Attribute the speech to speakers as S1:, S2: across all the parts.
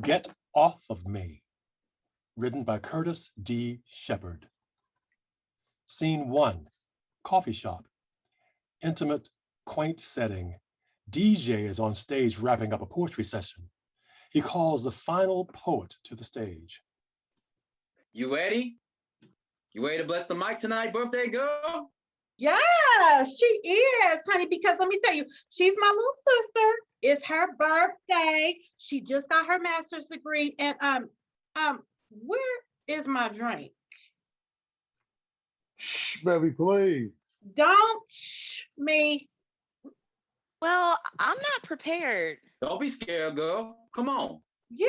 S1: Get Off of Me, written by Curtis D. Shepard. Scene 1, coffee shop. Intimate, quaint setting. DJ is on stage wrapping up a poetry session. He calls the final poet to the stage.
S2: You ready? You ready to bless the mic tonight, birthday girl?
S3: Yes, she is, honey, because let me tell you, she's my little sister. It's her birthday. She just got her master's degree. And where is my drink?
S4: Shh, baby, please.
S3: Don't shh me.
S5: Well, I'm not prepared.
S2: Don't be scared, girl. Come on.
S3: Yeah,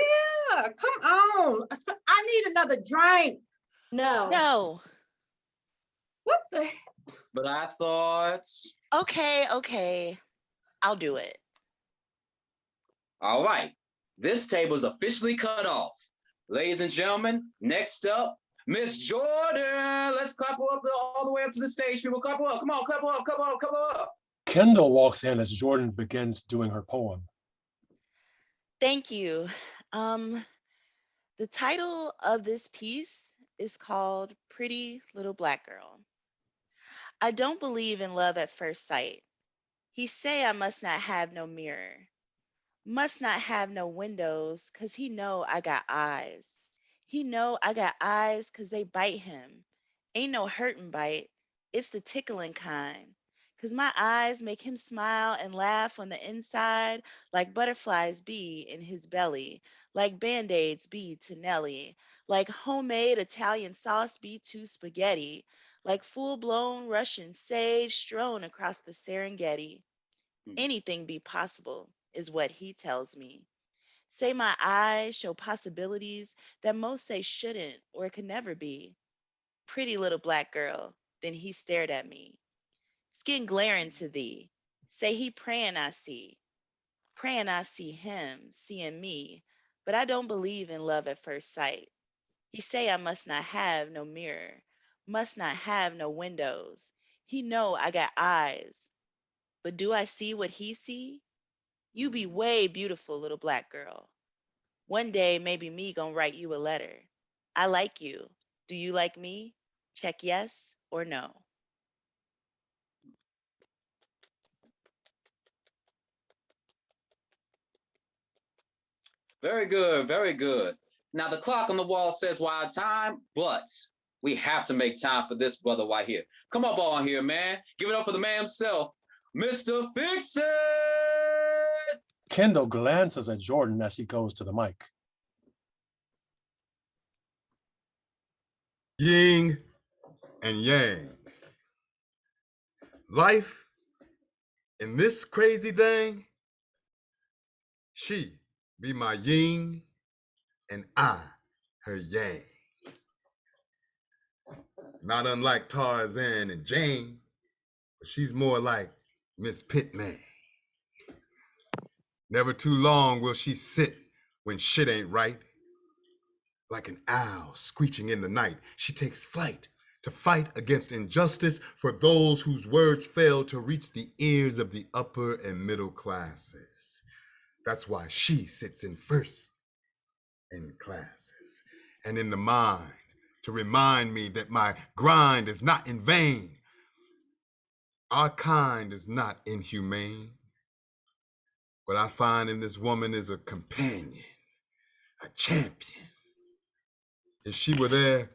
S3: come on. I need another drink.
S5: No.
S3: What the?
S2: But I thought.
S5: Okay. I'll do it.
S2: All right. This table is officially cut off. Ladies and gentlemen, next up, Miss Jordan. Let's clap her up all the way up to the stage. People, clap her up. Come on, clap her up, clap her up, clap her up.
S1: Kendall walks in as Jordan begins doing her poem.
S5: Thank you. The title of this piece is called Pretty Little Black Girl. I don't believe in love at first sight. He say I must not have no mirror, must not have no windows, 'cause he know I got eyes. He know I got eyes 'cause they bite him. Ain't no hurtin' bite, it's the tickling kind. 'Cause my eyes make him smile and laugh on the inside like butterflies be in his belly, like Band-Aids be to Nelly, like homemade Italian sauce be to spaghetti, like full-blown Russian sage strewn across the Serengeti. Anything be possible is what he tells me. Say my eyes show possibilities that most say shouldn't or could never be. Pretty little black girl, then he stared at me. Skin glaring to thee. Say he praying I see him, seeing me, but I don't believe in love at first sight. He say I must not have no mirror, must not have no windows. He know I got eyes, but do I see what he see? You be way beautiful, little black girl. One day, maybe me gonna write you a letter. I like you. Do you like me? Check yes or no.
S2: Very good, very good. Now, the clock on the wall says wild time, but we have to make time for this brother right here. Come up on here, man. Give it up for the man himself, Mr. Fix It.
S1: Kendall glances at Jordan as he goes to the mic.
S4: Yin and yang. Life in this crazy thing, she be my yin and I her yang. Not unlike Tarzan and Jane, but she's more like Miss Pitman. Never too long will she sit when shit ain't right. Like an owl screeching in the night, she takes flight to fight against injustice for those whose words fail to reach the ears of the upper and middle classes. That's why she sits in first in classes and in the mind to remind me that my grind is not in vain. Our kind is not inhumane. What I find in this woman is a companion, a champion. If she were there,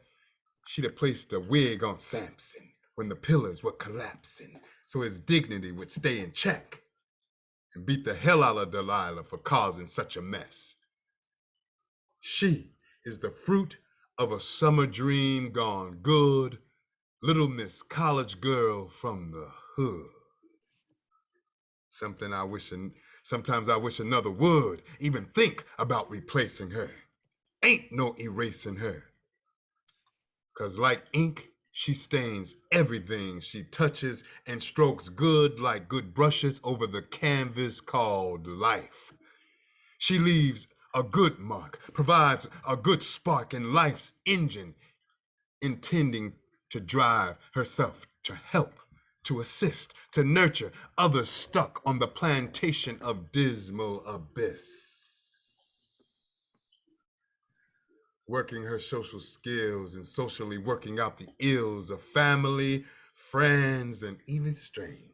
S4: she'd have placed a wig on Samson when the pillars were collapsing, so his dignity would stay in check, and beat the hell out of Delilah for causing such a mess. She is the fruit of a summer dream gone good, little Miss College girl from the hood. Sometimes I wish another would even think about replacing her. Ain't no erasing her. 'Cause like ink, she stains everything she touches and strokes good like good brushes over the canvas called life. She leaves a good mark, provides a good spark in life's engine, intending to drive herself to help, to assist, to nurture others stuck on the plantation of dismal abyss. working her social skills and socially working out the ills of family, friends, and even strangers.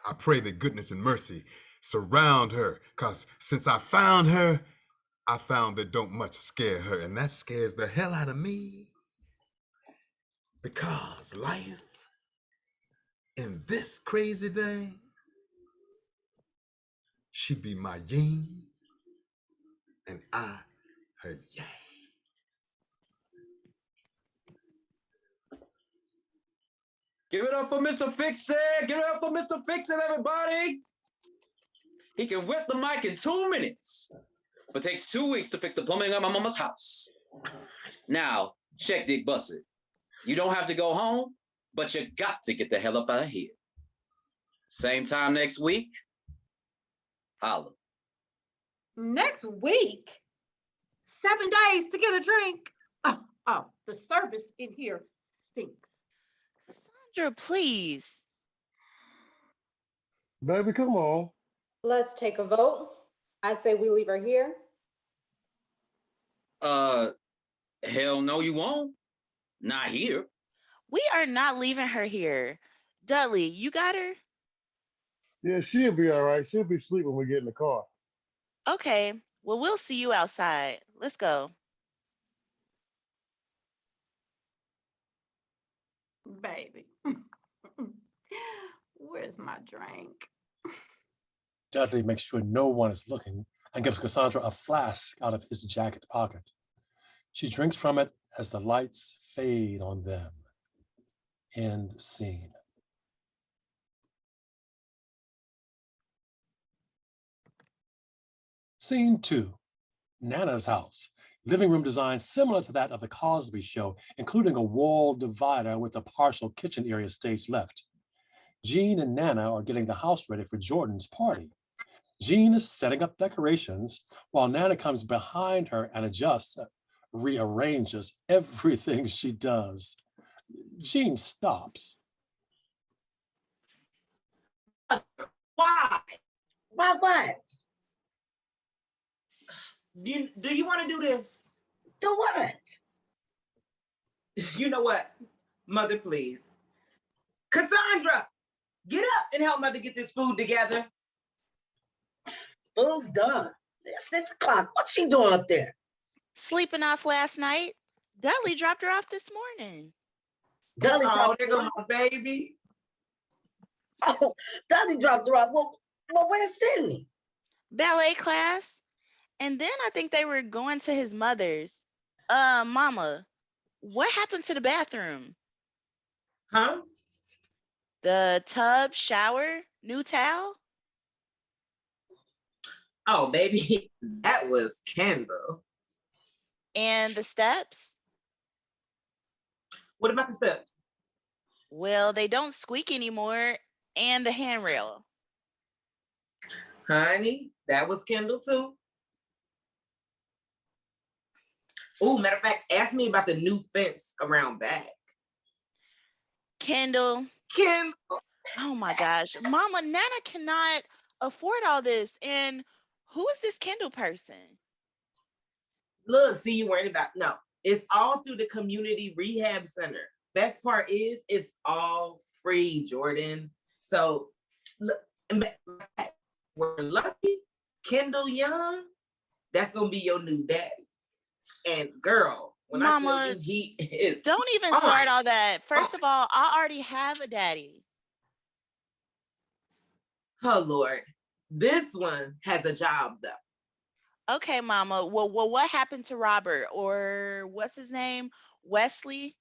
S4: I pray that goodness and mercy surround her, because since I found her, I found that don't much scare her, and that scares the hell out of me. Because life in this crazy thing, she be my yin and I her yang.
S2: Give it up for Mr. Fix-It. Give it up for Mr. Fix-It, everybody. He can whip the mic in 2 minutes, but takes 2 weeks to fix the plumbing at my mama's house. Now, check Dick Busted. You don't have to go home, but you got to get the hell up out of here. Same time next week. Holla.
S3: Next week? 7 days to get a drink? Oh, the service in here stinks.
S5: Cassandra, please.
S1: Baby, come on.
S6: Let's take a vote. I say we leave her here.
S2: Hell no, you won't. Not here.
S5: We are not leaving her here. Dudley, you got her?
S7: Yeah, she'll be all right. She'll be asleep when we get in the car.
S5: Okay. Well, we'll see you outside. Let's go.
S3: Baby. Where's my drink?
S1: Dudley makes sure no one is looking and gives Cassandra a flask out of his jacket pocket. She drinks from it as the lights fade on them. End scene. Scene 2, Nana's house. Living room design similar to that of the Cosby Show, including a wall divider with a partial kitchen area stage left. Jean and Nana are getting the house ready for Jordan's party. Jean is setting up decorations while Nana comes behind her and adjusts, rearranges everything she does. Jean stops.
S8: Why? Why what? Do you want to do this? Do what? You know what? Mother, please. Cassandra, get up and help Mother get this food together. Food's done. It's 6 o'clock. What's she doing up there?
S5: Sleeping off last night. Dudley dropped her off this morning.
S8: Dudley dropped her off, baby. Oh, Dudley dropped her off. Well, where's Sydney?
S5: Ballet class. And then I think they were going to his mother's. Mama, what happened to the bathroom?
S8: Huh?
S5: The tub, shower, new towel?
S8: Oh, baby, that was Kendall.
S5: And the steps?
S8: What about the steps?
S5: Well, they don't squeak anymore. And the handrail.
S8: Honey, that was Kendall too. Oh, matter of fact, ask me about the new fence around back.
S5: Kendall. Oh my gosh. Mama, Nana cannot afford all this. And who is this Kendall person?
S8: Look, see, you worried about, no, it's all through the community rehab center. Best part is it's all free, Jordan. So look, we're lucky. Kendall Young, that's gonna be your new daddy. And girl, when
S5: Mama,
S8: I tell you he is,
S5: don't even start all that. First of all, I already have a daddy.
S8: Oh Lord, this one has a job though.
S5: Okay, Mama. Well, what happened to Robert, or what's his name? Wesley?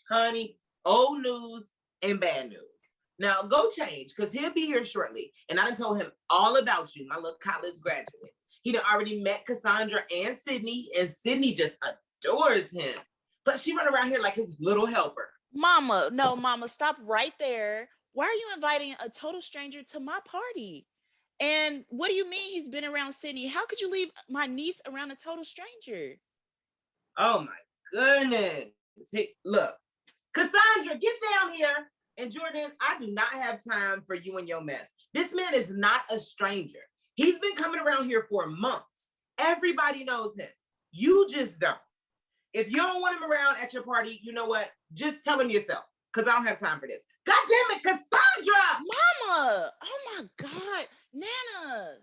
S8: Honey, old news and bad news. Now go change, because he'll be here shortly. And I done told him all about you, my little college graduate. He done already met Cassandra and Sydney just adores him. But she run around here like his little helper.
S5: Mama, no, Mama, stop right there. Why are you inviting a total stranger to my party? And what do you mean he's been around Sydney? How could you leave my niece around a total stranger?
S8: Oh my goodness. Hey, look, Cassandra, get down here. And Jordan, I do not have time for you and your mess. This man is not a stranger. He's been coming around here for months. Everybody knows him. You just don't. If you don't want him around at your party, you know what? Just tell him yourself, because I don't have time for this. God damn it, Cassandra!
S5: Mama! Oh my God, Nana!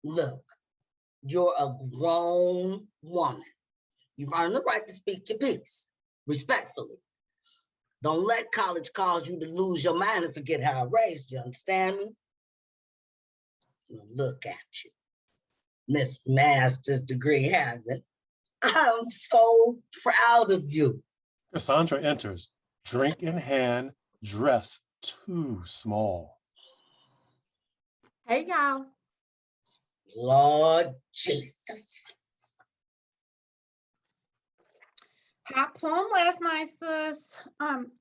S9: Look, you're a grown woman. You've earned the right to speak your piece, respectfully. Don't let college cause you to lose your mind and forget how I raised you, understand me? Now look at you, Miss Master's degree having. I'm so proud of you.
S1: Cassandra enters, drink in hand, dress too small.
S3: Hey, y'all.
S9: Lord Jesus.
S3: Hot poem last night, sis. Can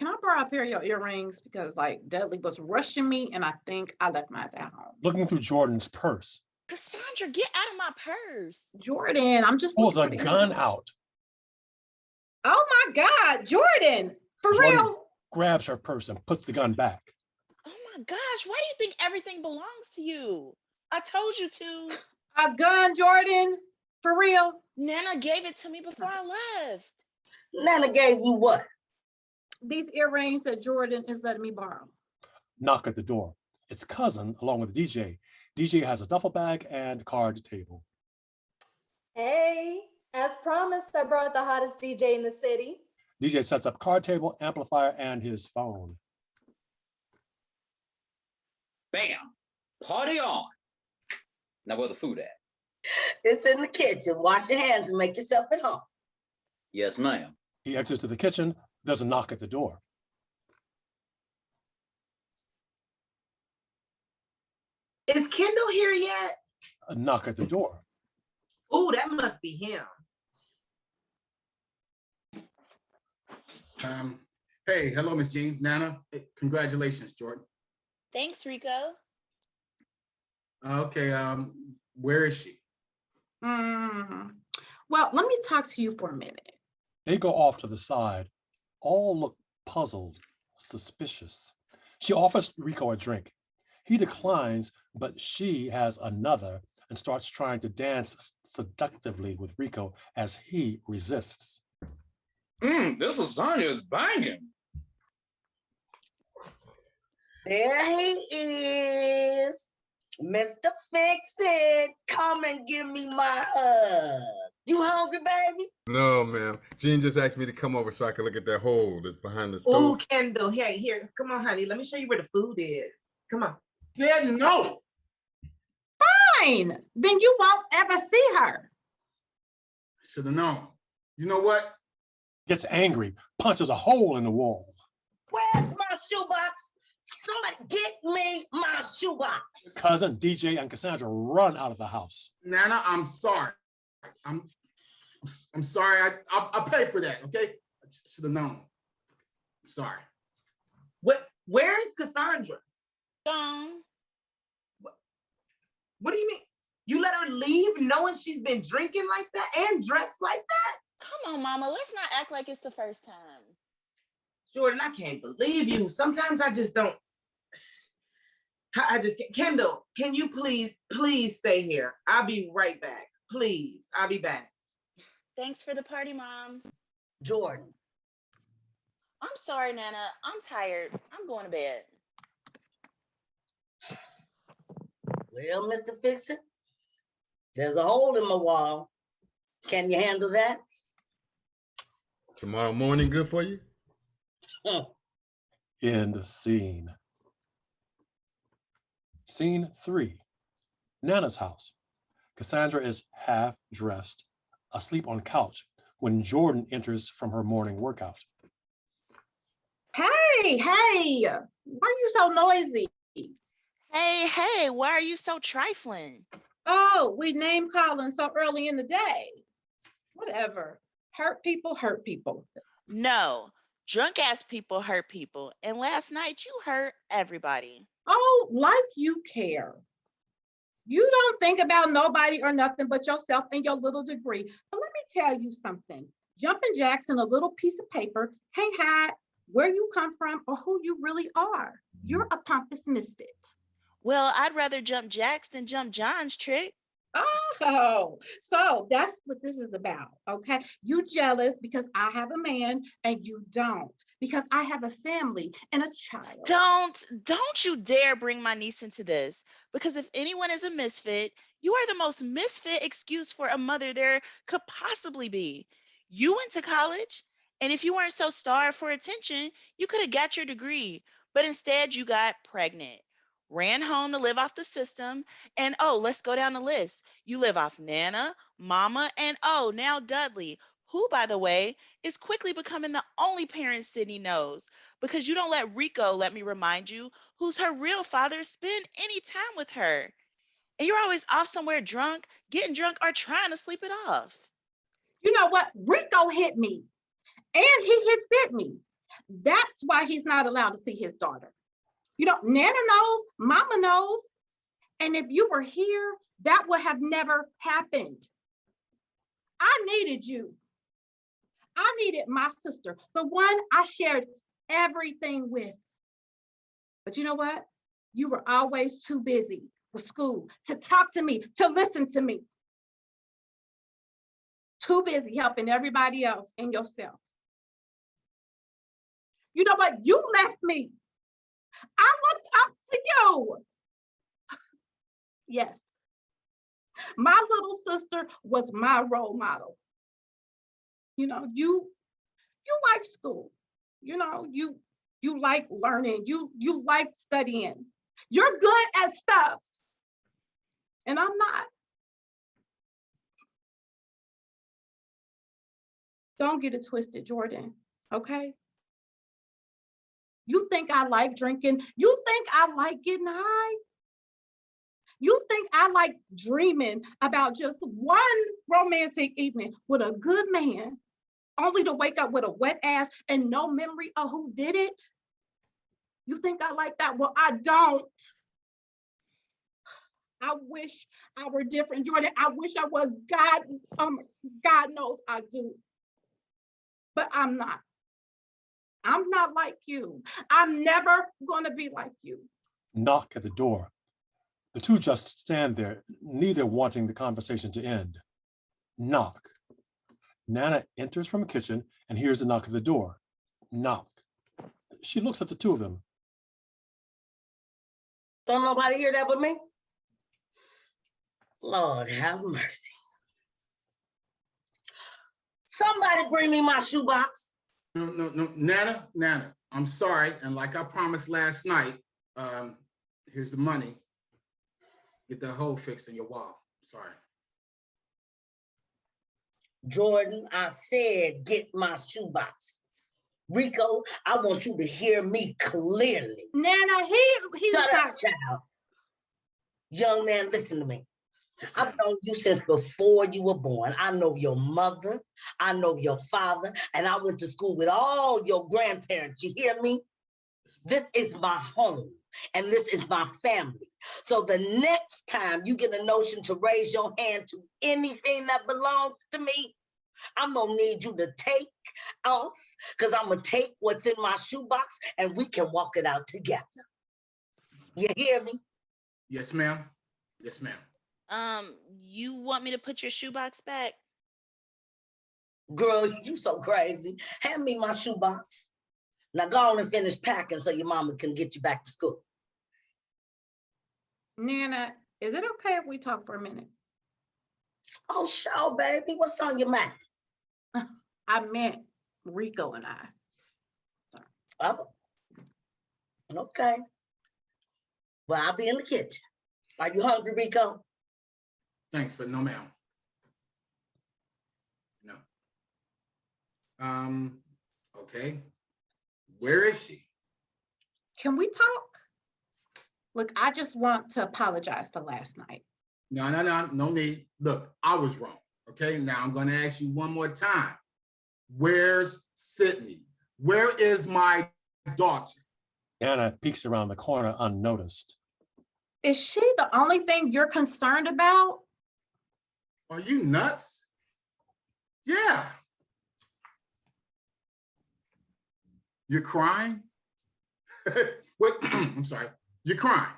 S3: I borrow a pair of your earrings? Because like Dudley was rushing me and I think I left mine at home.
S1: Looking through Jordan's purse,
S5: Cassandra, get out of my purse.
S3: Jordan, I'm just
S1: pulls a
S3: looking for the
S1: gun
S3: earrings.
S1: out.
S3: Oh my God, Jordan, for
S1: Jordan
S3: real?
S1: grabs her purse and puts the gun back.
S5: Oh my gosh, why do you think everything belongs to you? I told you to.
S3: A gun, Jordan, for real?
S5: Nana gave it to me before I left.
S9: Nana gave you what?
S3: These earrings that Jordan is letting me borrow.
S1: Knock at the door. It's cousin along with the DJ. DJ has a duffel bag and card table.
S6: Hey, as promised, I brought the hottest DJ in the city.
S1: DJ sets up card table, amplifier, and his phone.
S2: Bam! Party on. Now where the food at?
S9: It's in the kitchen. Wash your hands and make yourself at home.
S2: Yes, ma'am.
S1: He exits to the kitchen. There's a knock at the door.
S8: Is Kendall here yet?
S1: A knock at the door.
S8: Oh, that must be him.
S10: Hey, hello, Miss Jean. Nana, hey, congratulations, Jordan.
S5: Thanks, Rico.
S10: Okay, where is she?
S3: Well, let me talk to you for a minute.
S1: They go off to the side. All look puzzled, suspicious. She offers Rico a drink. He declines, but she has another and starts trying to dance seductively with Rico as he resists.
S2: This lasagna is banging.
S9: There he is. Mr. Fix-It, come and give me my hug. You hungry, baby?
S4: No, ma'am. Jean just asked me to come over so I can look at that hole that's behind the stove.
S8: Oh, Kendall, hey, here, come on, honey. Let me show you where the food is. Come on.
S10: Said no.
S3: Fine, then you won't ever see her.
S10: Should have known. You know what?
S1: Gets angry, punches a hole in the wall.
S9: Where's my shoebox? Somebody get me my shoebox.
S1: Cousin, DJ, and Cassandra run out of the house.
S10: Nana, I'm sorry. I'm sorry. I'll pay for that, okay? I should have known. I'm sorry.
S8: Where is Cassandra?
S5: Gone.
S8: What do you mean? You let her leave knowing she's been drinking like that and dressed like that?
S5: Come on, Mama. Let's not act like it's the first time.
S8: Jordan, I can't believe you. Sometimes I just don't. I just can't. Kendall, can you please stay here? I'll be right back. Please, I'll be back.
S5: Thanks for the party, Mom.
S9: Jordan.
S5: I'm sorry, Nana. I'm tired. I'm going to bed.
S9: Well, Mr. Fix-It, there's a hole in my wall. Can you handle that?
S4: Tomorrow morning, good for you?
S1: End scene. Scene 3. Nana's house. Cassandra is half dressed, asleep on couch when Jordan enters from her morning workout.
S3: Hey, why are you so noisy?
S5: Hey, why are you so trifling?
S3: Oh, we name calling so early in the day. Whatever. Hurt people.
S5: No, drunk ass people hurt people. And last night you hurt everybody.
S3: Oh, like you care. You don't think about nobody or nothing but yourself and your little degree. But let me tell you something. Jumping jacks in a little piece of paper can't hide where you come from or who you really are. You're a pompous misfit.
S5: Well, I'd rather jump Jack's than jump John's trick.
S3: Oh, so that's what this is about. Okay. You jealous because I have a man and you don't, because I have a family and a child.
S5: Don't you dare bring my niece into this, because if anyone is a misfit, you are the most misfit excuse for a mother there could possibly be. You went to college, and if you weren't so starved for attention, you could have got your degree, but instead you got pregnant, ran home to live off the system, and oh, let's go down the list. You live off Nana, Mama, and oh, now Dudley, who, by the way, is quickly becoming the only parent Sydney knows, because you don't let Rico, let me remind you, who's her real father, spend any time with her. And you're always off somewhere drunk, getting drunk, or trying to sleep it off.
S3: You know what? Rico hit me and he hit Sydney. That's why he's not allowed to see his daughter. You know, Nana knows, Mama knows. And if you were here, that would have never happened. I needed you. I needed my sister, the one I shared everything with. But you know what? You were always too busy with school to talk to me, to listen to me. Too busy helping everybody else and yourself. You know what? You left me. I looked up to you. Yes. My little sister was my role model. You know, you like school. You know, you like learning. You like studying. You're good at stuff. And I'm not. Don't get it twisted, Jordan. Okay? You think I like drinking? You think I like getting high? You think I like dreaming about just one romantic evening with a good man, only to wake up with a wet ass and no memory of who did it? You think I like that? Well, I don't. I wish I were different, Jordan. I wish I was. God knows I do. But I'm not. I'm not like you. I'm never gonna be like you.
S1: Knock at the door. The two just stand there, neither wanting the conversation to end. Knock. Nana enters from the kitchen and hears the knock at the door. Knock. She looks at the two of them.
S9: Don't nobody hear that but me? Lord have mercy. Somebody bring me my shoebox.
S10: No, Nana, I'm sorry. And like I promised last night, here's the money. Get that hole fixed in your wall. Sorry.
S9: Jordan, I said get my shoebox. Rico, I want you to hear me clearly.
S3: Nana, he's
S9: Shut
S3: got...
S9: up, child. Young man, listen to me.
S10: Yes,
S9: I've known you since before you were born. I know your mother, I know your father, and I went to school with all your grandparents. You hear me? This is my home, and this is my family. So the next time you get a notion to raise your hand to anything that belongs to me, I'm gonna need you to take off, because I'm gonna take what's in my shoebox and we can walk it out together. You hear me?
S10: Yes, ma'am. Yes, ma'am.
S5: You want me to put your shoebox back?
S9: Girl, you so crazy. Hand me my shoebox. Now go on and finish packing so your mama can get you back to school.
S3: Nana, is it okay if we talk for a minute?
S9: Oh, sure, baby. What's on your mind?
S3: I meant Rico and I. Sorry.
S9: Oh, okay. Well, I'll be in the kitchen. Are you hungry, Rico?
S10: Thanks, but no, ma'am. No. Okay. Where is she?
S3: Can we talk? Look, I just want to apologize for last night.
S10: No need. Look, I was wrong. Okay, now I'm gonna ask you one more time. Where's Sydney? Where is my daughter?
S1: Nana peeks around the corner unnoticed.
S3: Is she the only thing you're concerned about?
S10: Are you nuts? Yeah. You're crying? Wait, I'm sorry. You're crying.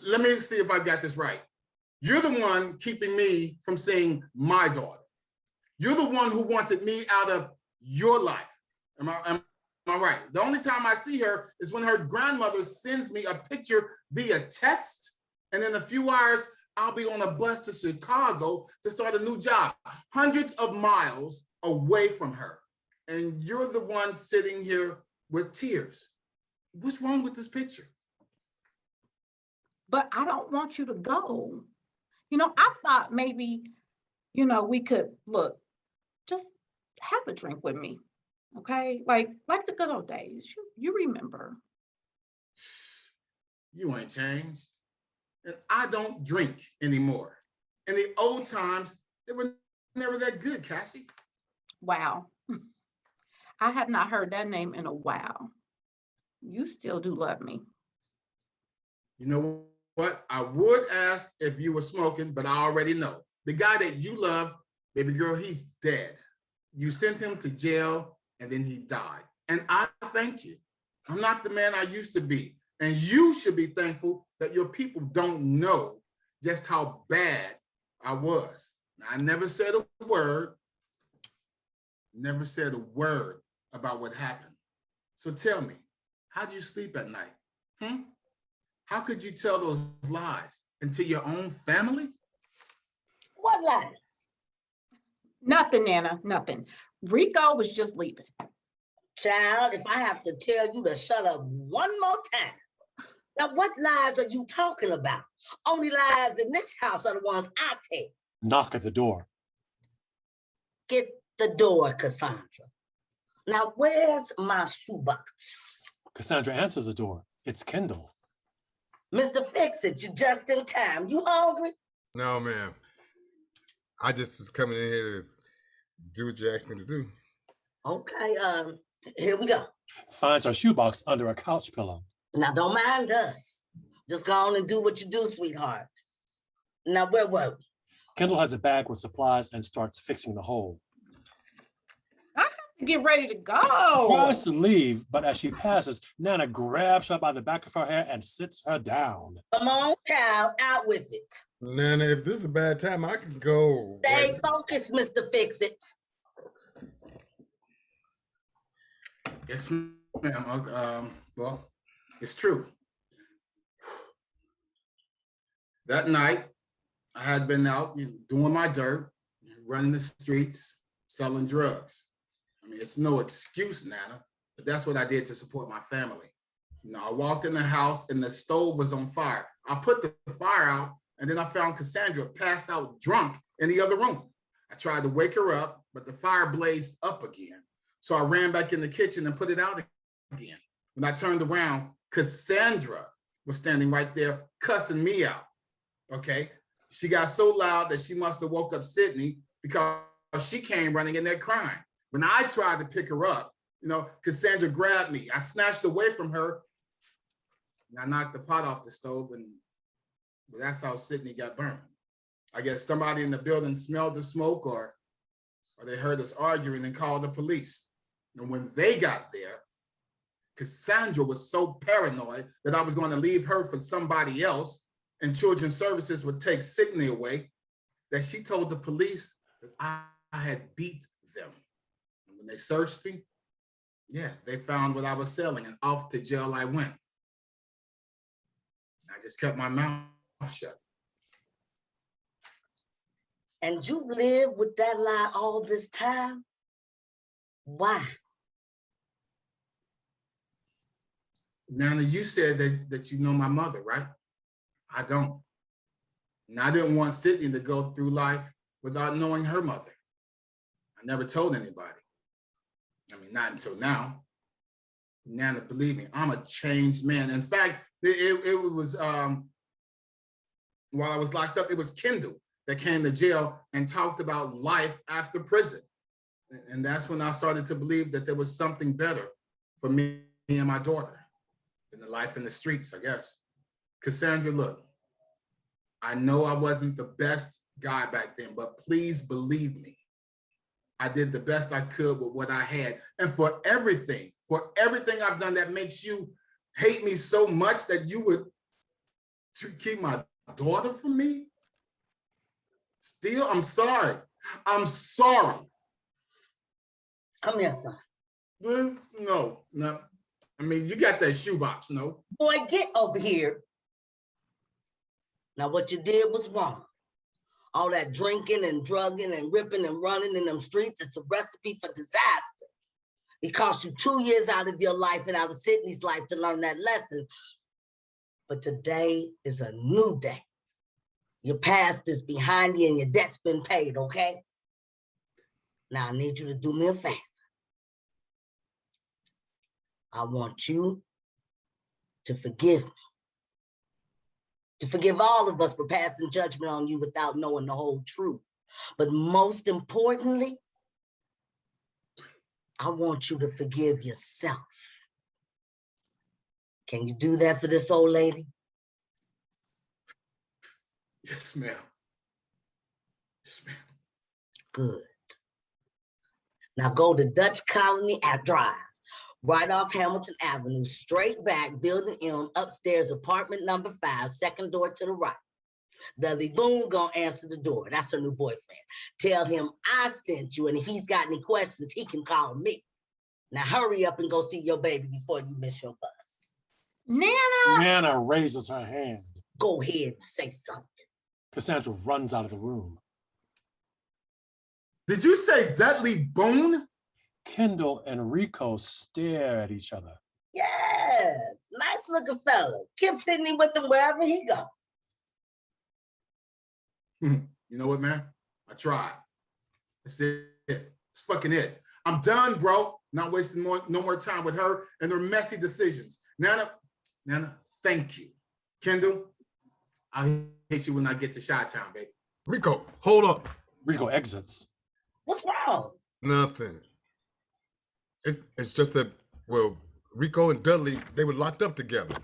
S10: let me see if I got this right. You're the one keeping me from seeing my daughter. You're the one who wanted me out of your life. Am I right? The only time I see her is when her grandmother sends me a picture via text, and in a few hours, I'll be on a bus to Chicago to start a new job, hundreds of miles away from her. And you're the one sitting here with tears. What's wrong with this picture?
S3: But I don't want you to go. You know, I thought maybe, you know, we could look, just have a drink with me. Okay, like the good old days. You remember.
S10: You ain't changed. And I don't drink anymore. In the old times, they were never that good, Cassie.
S3: Wow. I have not heard that name in a while. You still do love me.
S10: You know what? I would ask if you were smoking, but I already know. The guy that you love, baby girl, he's dead. You sent him to jail and then he died. And I thank you. I'm not the man I used to be. And you should be thankful that your people don't know just how bad I was. Now, I never said a word about what happened. So tell me, how do you sleep at night? How could you tell those lies to your own family?
S9: What lies?
S3: Nothing, Nana, nothing. Rico was just leaving.
S9: Child, if I have to tell you to shut up one more time. Now, what lies are you talking about? Only lies in this house are the ones I tell.
S1: Knock at the door.
S9: Get the door, Cassandra. Now, where's my shoebox?
S1: Cassandra answers the door. It's Kendall.
S9: Mr. Fix-It, you're just in time. You hungry?
S4: No, ma'am. I just was coming in here to do what you asked me to do.
S9: Okay, here we go.
S1: Finds her shoebox under a couch pillow.
S9: Now, don't mind us. Just go on and do what you do, sweetheart. Now, where were we?
S1: Kendall has a bag with supplies and starts fixing the hole.
S3: I have to get ready to go.
S1: Tries to leave, but as she passes, Nana grabs her by the back of her hair and sits her down.
S9: Come on, child, out with it.
S4: Nana, if this is a bad time, I can go.
S9: Stay focused, Mr. Fix-It.
S10: Yes, ma'am. Well, it's true. That night, I had been out doing my dirt, running the streets, selling drugs. I mean, it's no excuse, Nana, but that's what I did to support my family. You know, I walked in the house and the stove was on fire. I put the fire out and then I found Cassandra passed out drunk in the other room. I tried to wake her up, but the fire blazed up again. So I ran back in the kitchen and put it out again. When I turned around, Cassandra was standing right there cussing me out, okay? She got so loud that she must have woke up Sydney because she came running in there crying. When I tried to pick her up, you know, Cassandra grabbed me. I snatched away from her and I knocked the pot off the stove, and that's how Sydney got burned. I guess somebody in the building smelled the smoke or they heard us arguing and called the police. And when they got there, Cassandra was so paranoid that I was going to leave her for somebody else and Children's Services would take Sydney away, that she told the police that I had beat them. And when they searched me, yeah, they found what I was selling and off to jail I went. I just kept my mouth shut.
S9: And you lived with that lie all this time? Why?
S10: Nana, you said that you know my mother, right? I don't. And I didn't want Sydney to go through life without knowing her mother. I never told anybody. I mean, not until now. Nana, believe me, I'm a changed man. In fact, it was, while I was locked up, it was Kendall that came to jail and talked about life after prison. And that's when I started to believe that there was something better for me and my daughter than the life in the streets, I guess. Cassandra, look, I know I wasn't the best guy back then, but please believe me. I did the best I could with what I had. And for everything I've done that makes you hate me so much that you would to keep my daughter from me? Still, I'm sorry. I'm sorry.
S9: Come here, son.
S10: No. I mean, you got that shoebox, no?
S9: Boy, get over here. Now, what you did was wrong. All that drinking and drugging and ripping and running in them streets, it's a recipe for disaster. It cost you 2 years out of your life and out of Sydney's life to learn that lesson. But today is a new day. Your past is behind you and your debt's been paid, okay? Now I need you to do me a favor. I want you to forgive me. To forgive all of us for passing judgment on you without knowing the whole truth. But most importantly, I want you to forgive yourself. Can you do that for this old lady?
S10: Yes, ma'am. Yes, ma'am.
S9: Good. Now go to Dutch Colony Drive, right off Hamilton Avenue, straight back, building M, upstairs, apartment number 5, second door to the right. Dudley Boone gonna answer the door. That's her new boyfriend. Tell him I sent you, and if he's got any questions, he can call me. Now hurry up and go see your baby before you miss your bus.
S3: Nana!
S1: Nana raises her hand.
S9: Go ahead and say something.
S1: Cassandra runs out of the room.
S10: Did you say Dudley Boone?
S1: Kendall and Rico stare at each other.
S9: Yes, nice looking fella. Keep Sydney with him wherever he go.
S10: You know what, man? I tried. That's it. It's fucking it. I'm done, bro. Not wasting no more time with her and her messy decisions. Nana, thank you. Kendall, I'll hit you when I get to Chi-Town, baby.
S4: Rico, hold up.
S1: Rico exits.
S9: What's wrong?
S4: Nothing. It's just that, well, Rico and Dudley, they were locked up together.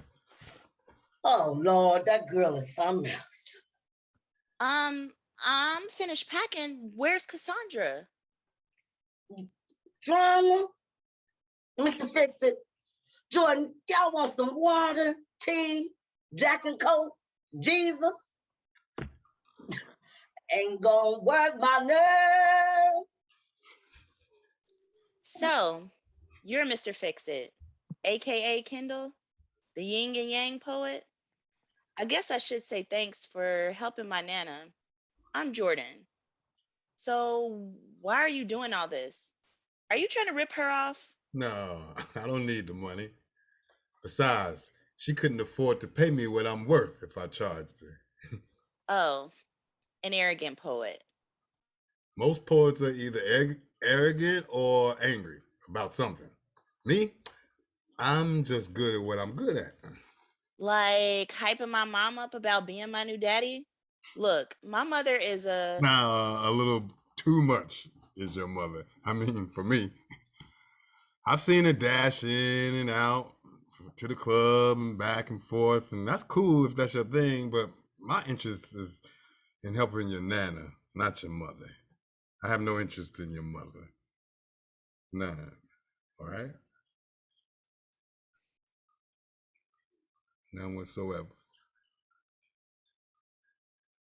S9: Oh, Lord, that girl is something else.
S5: I'm finished packing. Where's Cassandra?
S9: Drama? Mr. Fix-It. Jordan, y'all want some water, tea, Jack and Coke, Jesus? Ain't gonna work my nerve.
S5: So, you're Mr. Fix-It, aka Kendall, the yin and yang poet. I guess I should say thanks for helping my Nana. I'm Jordan. So, why are you doing all this? Are you trying to rip her off?
S4: No, I don't need the money. Besides, she couldn't afford to pay me what I'm worth if I charged her.
S5: Oh, an arrogant poet.
S4: Most poets are either arrogant or angry about something. Me, I'm just good at what I'm good at.
S5: Like hyping my mom up about being my new daddy? Look, my mother is a...
S4: Now, a little too much is your mother. I mean, for me. I've seen her dash in and out to the club and back and forth, and that's cool if that's your thing, but my interest is in helping your Nana, not your mother. I have no interest in your mother. None. All right? None whatsoever.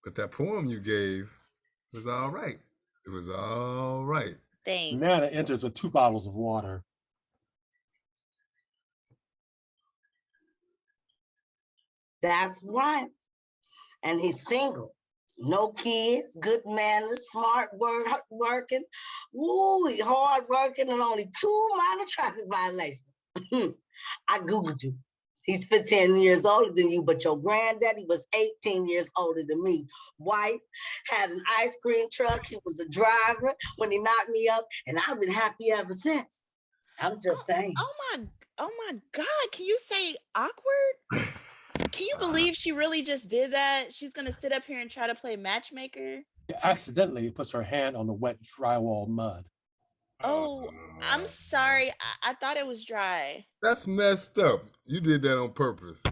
S4: But that poem you gave was all right. It was all right.
S5: Thanks.
S1: Nana enters with 2 bottles of water.
S9: That's right. And he's single. No kids, good manners, smart working. Woo, he hard working and only 2 minor traffic violations. I Googled you. He's 15 years older than you, but your granddaddy was 18 years older than me. White, had an ice cream truck. He was a driver when he knocked me up, and I've been happy ever since. I'm just saying.
S5: Oh my God, can you say awkward? Can you believe she really just did that? She's gonna sit up here and try to play matchmaker?
S1: She accidentally puts her hand on the wet drywall mud.
S5: Oh, I'm sorry. I thought it was dry.
S4: That's messed up. You did that on purpose.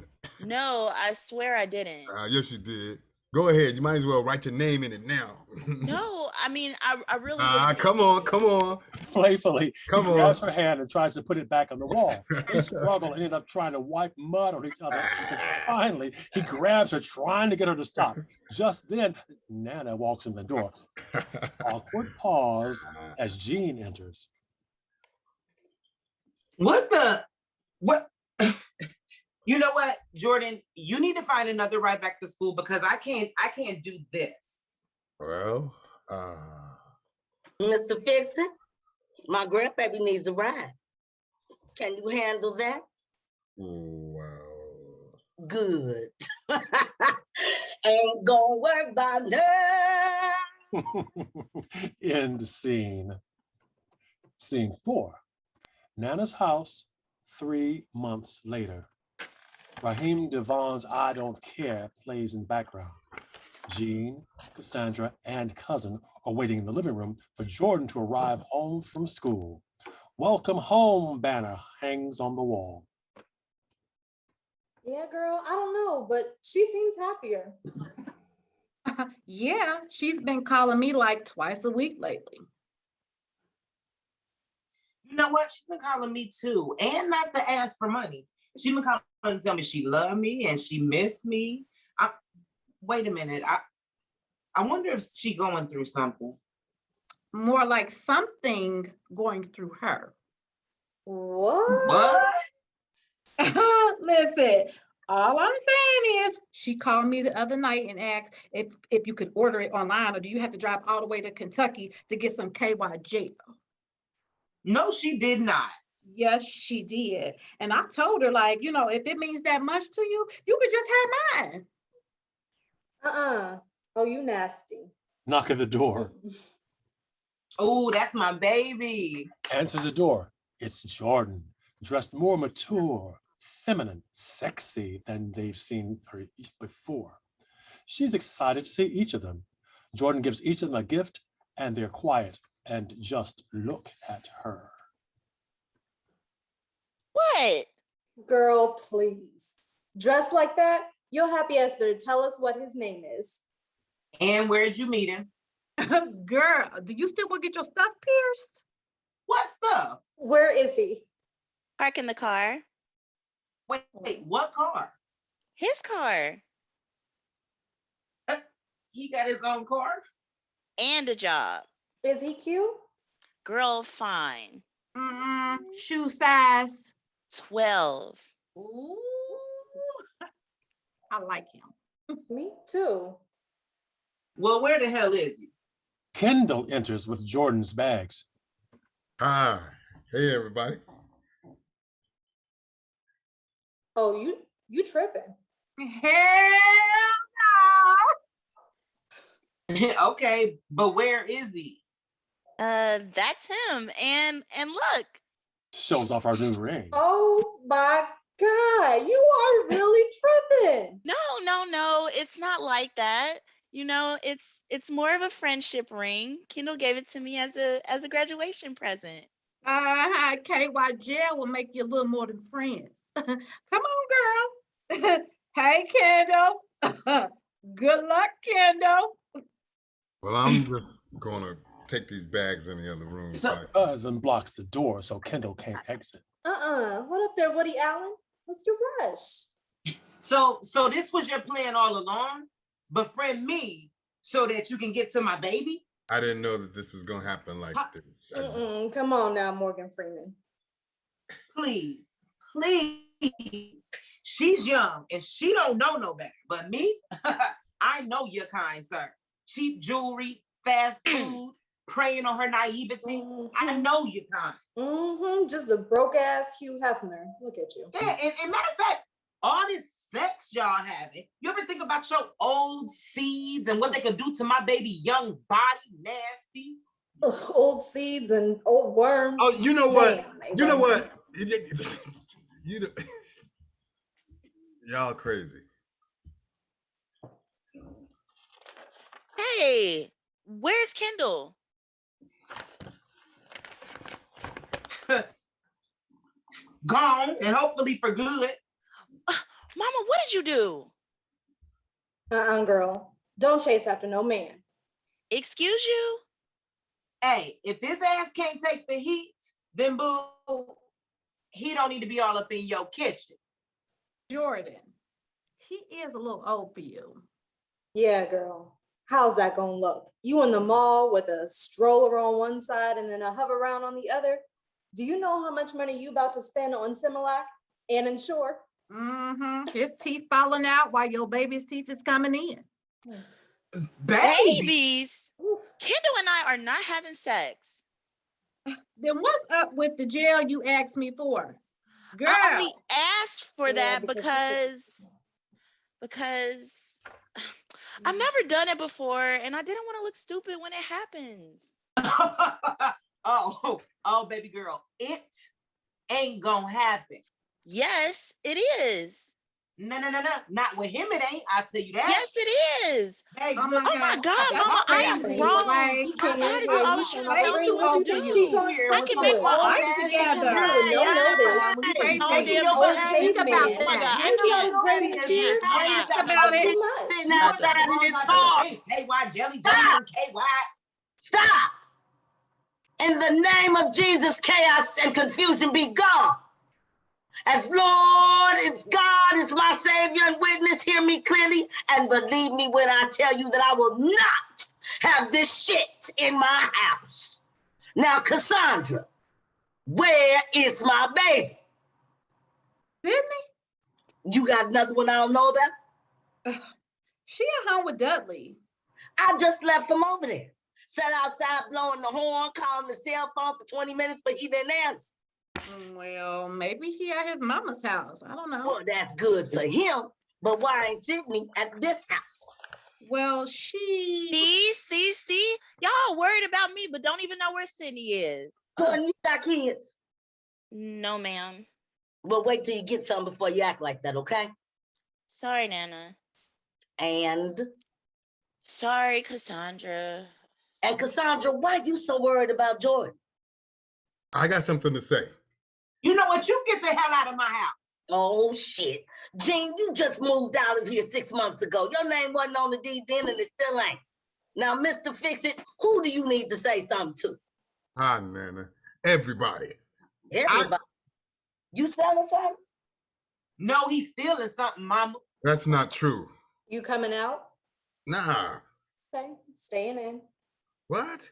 S5: No, I swear I didn't.
S4: Yes, you did. Go ahead. You might as well write your name in it now.
S5: No, I mean, I really
S4: Come on.
S1: Playfully, he
S4: Come
S1: grabs
S4: on.
S1: her hand and tries to put it back on the wall. They struggle and end up trying to wipe mud on each other until finally he grabs her, trying to get her to stop. Just then, Nana walks in the door. Awkward pause as Jean enters.
S8: What the what? You know what, Jordan? You need to find another ride back to school because I can't do this.
S4: Well,
S9: Mr. Fixer, my grandbaby needs a ride. Can you handle that?
S4: well,
S9: Good. Ain't gonna work by now.
S1: End scene. Scene 4. Nana's house, 3 months later. Raheem Devon's I Don't Care plays in the background. Jean, Cassandra, and cousin are waiting in the living room for Jordan to arrive home from school. Welcome home banner hangs on the wall.
S6: Yeah, girl, I don't know, but she seems happier.
S3: Yeah, she's been calling me like twice a week lately.
S8: You know what? She's been calling me too, and not to ask for money. She's been calling to tell me she loved me and she missed me. Wait a minute. I wonder if she going through something.
S3: More like something going through her.
S6: What?
S3: Listen, all I'm saying is she called me the other night and asked if you could order it online or do you have to drive all the way to Kentucky to get some KY jail?
S8: No, she did not.
S3: Yes, she did. And I told her, like, you know, if it means that much to you, you could just have mine.
S6: Oh, you nasty.
S1: Knock at the door.
S8: Oh, that's my baby.
S1: Answers the door. It's Jordan, dressed more mature, feminine, sexy than they've seen her before. She's excited to see each of them. Jordan gives each of them a gift, and they're quiet and just look at her.
S5: What?
S6: Girl, please. Dressed like that? Your happy ass better tell us what his name is.
S8: And where'd you meet him?
S3: Girl, do you still want to get your stuff pierced?
S8: What stuff?
S6: Where is he?
S5: Park in the car.
S8: Wait, what car?
S5: His car.
S8: He got his own car?
S5: And a job.
S6: Is he cute?
S5: Girl, fine.
S3: Shoe size.
S5: 12.
S3: Ooh, I like him.
S6: Me too.
S8: Well, where the hell is he?
S1: Kendall enters with Jordan's bags.
S4: Hi. Hey, everybody.
S6: Oh, you tripping.
S3: Hell
S8: Okay, but where is he?
S5: That's him. And look.
S1: Shows off our new ring.
S6: Oh my God, you are really tripping.
S5: No. It's not like that. You know, it's more of a friendship ring. Kendall gave it to me as a graduation present.
S3: KY jail will make you a little more than friends. Come on, girl. Hey, Kendall. Good luck, Kendall.
S4: Well, I'm just gonna take these bags in the other room.
S1: Cousin blocks the door so Kendall can't exit.
S6: What up there, Woody Allen? What's your rush?
S8: So this was your plan all along? Befriend me so that you can get to my baby?
S4: I didn't know that this was gonna happen like this.
S6: Come on now, Morgan Freeman.
S8: Please. She's young and she don't know no better. But me, I know your kind, sir. Cheap jewelry, fast food, preying on her naivety. I know your kind.
S6: Just a broke ass Hugh Hefner. Look at you.
S8: Yeah, and matter of fact, all this sex y'all having, you ever think about your old seeds and what they could do to my baby young body? Nasty.
S6: Old seeds and old worms.
S4: Oh, you know what?
S6: Damn,
S4: you know what? Y'all crazy.
S5: Hey, where's Kendall?
S8: Gone, and hopefully for good.
S5: Mama, what did you do?
S6: Girl. Don't chase after no man.
S5: Excuse you?
S8: Hey, if his ass can't take the heat, then boo, he don't need to be all up in your kitchen.
S3: Jordan, he is a little old for you.
S6: Yeah, girl. How's that gonna look? You in the mall with a stroller on one side and then a hover round on the other? Do you know how much money you about to spend on Similac and Ensure?
S3: His teeth falling out while your baby's teeth is coming in.
S8: Baby.
S5: Babies.
S6: Oof.
S5: Kendall and I are not having sex.
S3: Then what's up with the gel you asked me for? Girl,
S5: I only asked for
S6: Yeah,
S5: that
S6: because
S5: because I've never done it before and I didn't want to look stupid when it happens.
S8: oh, baby girl, it ain't gonna happen.
S5: Yes, it is.
S8: No, not with him. It ain't. I'll tell you that.
S5: Yes, it is.
S8: Hey,
S3: Oh my
S5: Oh my
S3: God,
S5: God,
S3: that's
S5: Mama, I am
S3: crazy.
S5: grown.
S3: Like,
S6: He came
S5: I'm tired
S6: in
S5: of you
S6: here,
S5: always
S6: he
S5: trying
S6: came
S5: to tell
S6: out
S5: me
S6: free.
S5: what
S6: What
S5: to
S6: you think she's
S5: do.
S6: gonna
S5: I
S6: stick
S5: can
S6: to
S5: make
S6: it?
S5: my
S6: All
S5: own
S6: this
S5: decisions.
S6: together. You don't know this.
S3: crazy.
S5: Oh,
S6: Taking
S5: damn,
S6: old
S5: behave.
S3: Think about
S6: caveman.
S5: Oh my God,
S3: that.
S5: I
S6: You see all
S5: can't.
S6: this gravy
S5: I
S6: and
S5: can't.
S6: cheese?
S5: I'm
S3: Think
S5: not.
S3: about
S6: Too
S3: it.
S6: much.
S8: sitting
S5: Not
S8: outside
S5: done.
S8: in this car. KY jelly,
S9: Stop!
S8: KY.
S9: Stop! In the name of Jesus, chaos and confusion be gone. As Lord is God is my Savior and witness, hear me clearly and believe me when I tell you that I will not have this shit in my house. Now, Cassandra, where is my baby?
S3: Sydney,
S9: You got another one I don't know about?
S3: she at home with Dudley.
S9: I just left from over there. Sat outside blowing the horn, calling the cell phone for 20 minutes, but he didn't answer.
S3: Well, maybe he at his mama's house. I don't know.
S9: Well, that's good for him, but why ain't Sydney at this house?
S3: Well, she.
S5: See? Y'all worried about me, but don't even know where Sydney is.
S9: Jordan, you got kids?
S5: No, ma'am.
S9: Well, wait till you get some before you act like that, okay?
S5: Sorry, Nana.
S9: And
S5: Sorry, Cassandra.
S9: Cassandra, why you so worried about Jordan?
S4: I got something to say.
S8: You know what? You get the hell out of my house.
S9: Oh, shit. Gene, you just moved out of here 6 months ago. Your name wasn't on the deed then, and it still ain't. Now, Mr. Fix-It, who do you need to say something to?
S4: Hi, Nana. Everybody.
S9: Everybody. You selling something?
S8: No, he's stealing something, mama.
S4: That's not true.
S6: You coming out?
S4: Nah.
S6: Okay, staying in.
S4: What?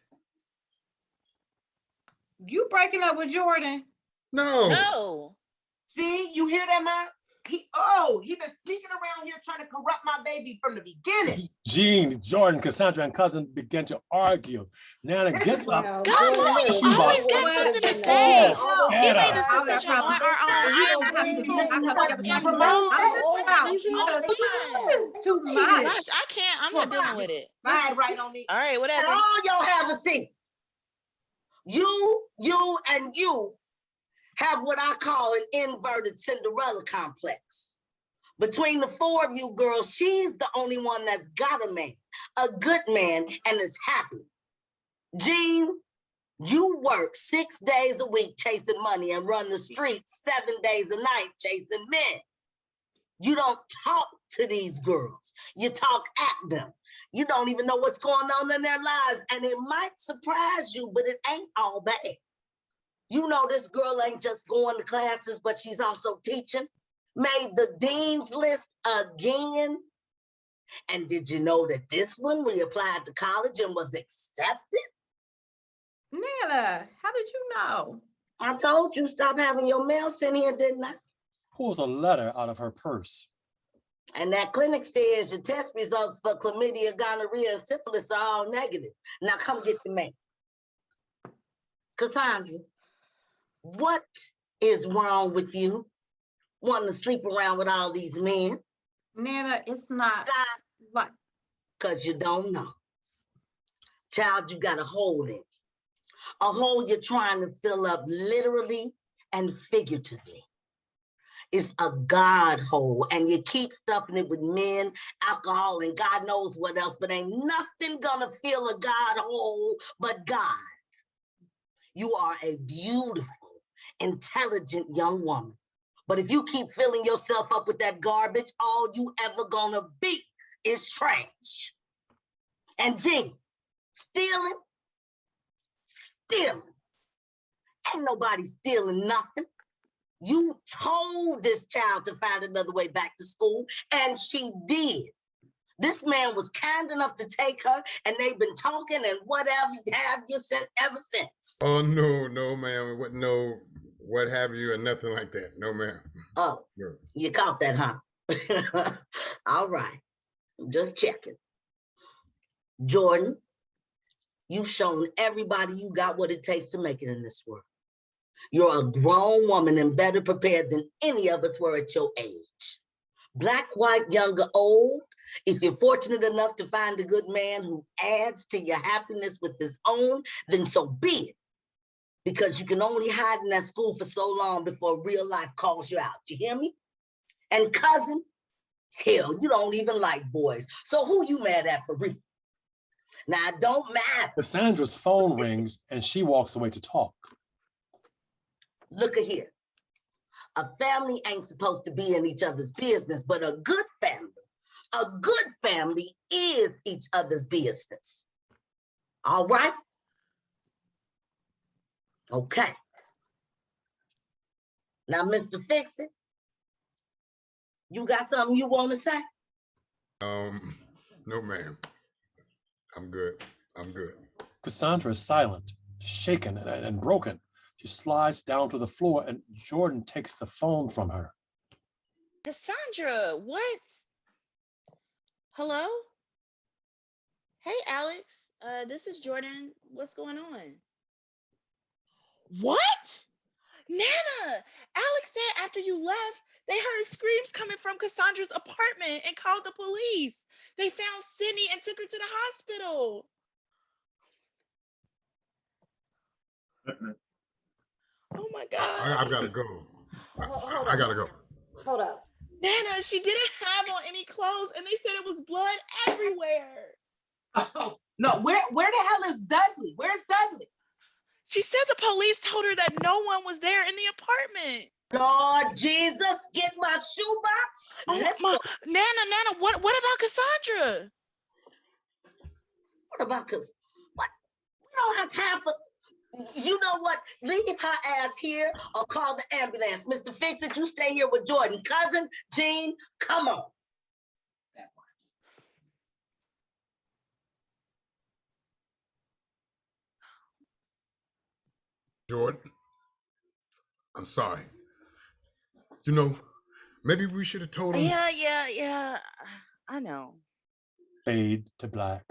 S3: You breaking up with Jordan?
S4: No.
S5: No.
S8: See, you hear that, man? He been sneaking around here trying to corrupt my baby from the beginning.
S1: Jean, Jordan, Cassandra, and cousin began to argue. Nana gets up.
S6: Now,
S5: God,
S6: Jordan,
S5: Mama,
S6: look,
S5: you always
S6: would
S5: got
S6: have
S5: something to
S6: been
S5: say.
S6: nice. All those
S1: He
S5: We made this
S6: surprises
S5: decision on
S3: problem.
S5: our own.
S6: and you
S5: I am
S6: gonna bring him
S5: grown and
S6: back.
S5: grown
S3: I'm
S5: on
S3: just
S5: my
S3: out.
S5: own.
S3: This is too much.
S5: Gosh, I can't. I'm not dealing with it.
S8: Slide right on it.
S5: All right,
S9: And
S5: whatever.
S9: all y'all have a seat. You, and you have what I call an inverted Cinderella complex. Between the four of you girls, she's the only one that's got a man, a good man, and is happy. Jean, you work 6 days a week chasing money and run the streets 7 days a night chasing men. You don't talk to these girls. You talk at them. You don't even know what's going on in their lives. And it might surprise you, but it ain't all bad. You know this girl ain't just going to classes, but she's also teaching. Made the dean's list again. And did you know that this one reapplied to college and was accepted?
S3: Nana, how did you know?
S9: I told you stop having your mail sent here, didn't I?
S1: Pulls a letter out of her purse.
S9: And that clinic says your test results for chlamydia, gonorrhea, and syphilis are all negative. Now come get the mail. Cassandra, what is wrong with you? Wanting to sleep around with all these men?
S3: Nana, it's not like.
S9: Because you don't know. Child, you got a hole in it. A hole you're trying to fill up literally and figuratively. It's a God hole, and you keep stuffing it with men, alcohol, and God knows what else, but ain't nothing gonna fill a God hole but God. You are a beautiful, intelligent young woman. But if you keep filling yourself up with that garbage, all you ever gonna be is trash. And Jean, stealing, stealing? Ain't nobody stealing nothing. You told this child to find another way back to school, and she did. This man was kind enough to take her, and they've been talking and whatever have you since ever since.
S4: Oh, no, no, ma'am. What have you, and nothing like that. No, ma'am.
S9: Oh,
S4: No.
S9: you caught that, huh? All right, just checking. Jordan, you've shown everybody you got what it takes to make it in this world. You're a grown woman and better prepared than any of us were at your age. Black, white, young, or old, if you're fortunate enough to find a good man who adds to your happiness with his own, then so be it. Because you can only hide in that school for so long before real life calls you out. You hear me? And cousin, hell, you don't even like boys. So who you mad at for real? Now, it don't matter.
S1: Cassandra's phone rings and she walks away to talk.
S9: Look at here. A family ain't supposed to be in each other's business, but a good family is each other's business. All right? Okay. Now, Mr. Fix-It, you got something you want to say?
S4: No, ma'am. I'm good.
S1: Cassandra is silent, shaken and broken. She slides down to the floor and Jordan takes the phone from her.
S5: Cassandra, what? Hello? Hey, Alex. This is Jordan. What's going on? What? Nana, Alex said after you left, they heard screams coming from Cassandra's apartment and called the police. They found Sydney and took her to the hospital. Oh my God.
S4: I've got to go. I got to go.
S6: Hold up.
S5: Nana, she didn't have on any clothes and they said it was blood everywhere.
S8: Oh, no, where the hell is Dudley? Where's Dudley?
S5: She said the police told her that no one was there in the apartment.
S9: Lord Jesus, get my shoebox.
S5: Oh, Nana, what about Cassandra?
S9: What about Cassandra? What? We don't have time for... You know what? Leave her ass here or call the ambulance. Mr. Fix-It, you stay here with Jordan. Cousin, Jean, come on.
S4: Jordan, I'm sorry. Maybe we should have told him.
S5: Yeah. I know.
S1: Fade to black.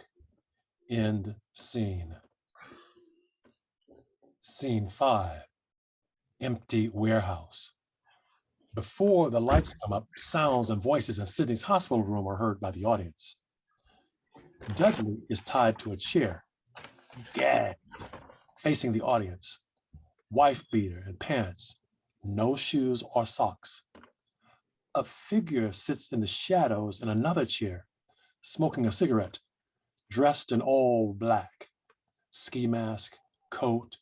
S1: End scene. Scene 5. Empty warehouse. Before the lights come up, sounds and voices in Sydney's hospital room are heard by the audience. Dudley is tied to a chair, gagged, facing the audience. Wife beater and pants, no shoes or socks. A figure sits in the shadows in another chair, smoking a cigarette, dressed in all black, ski mask, coat,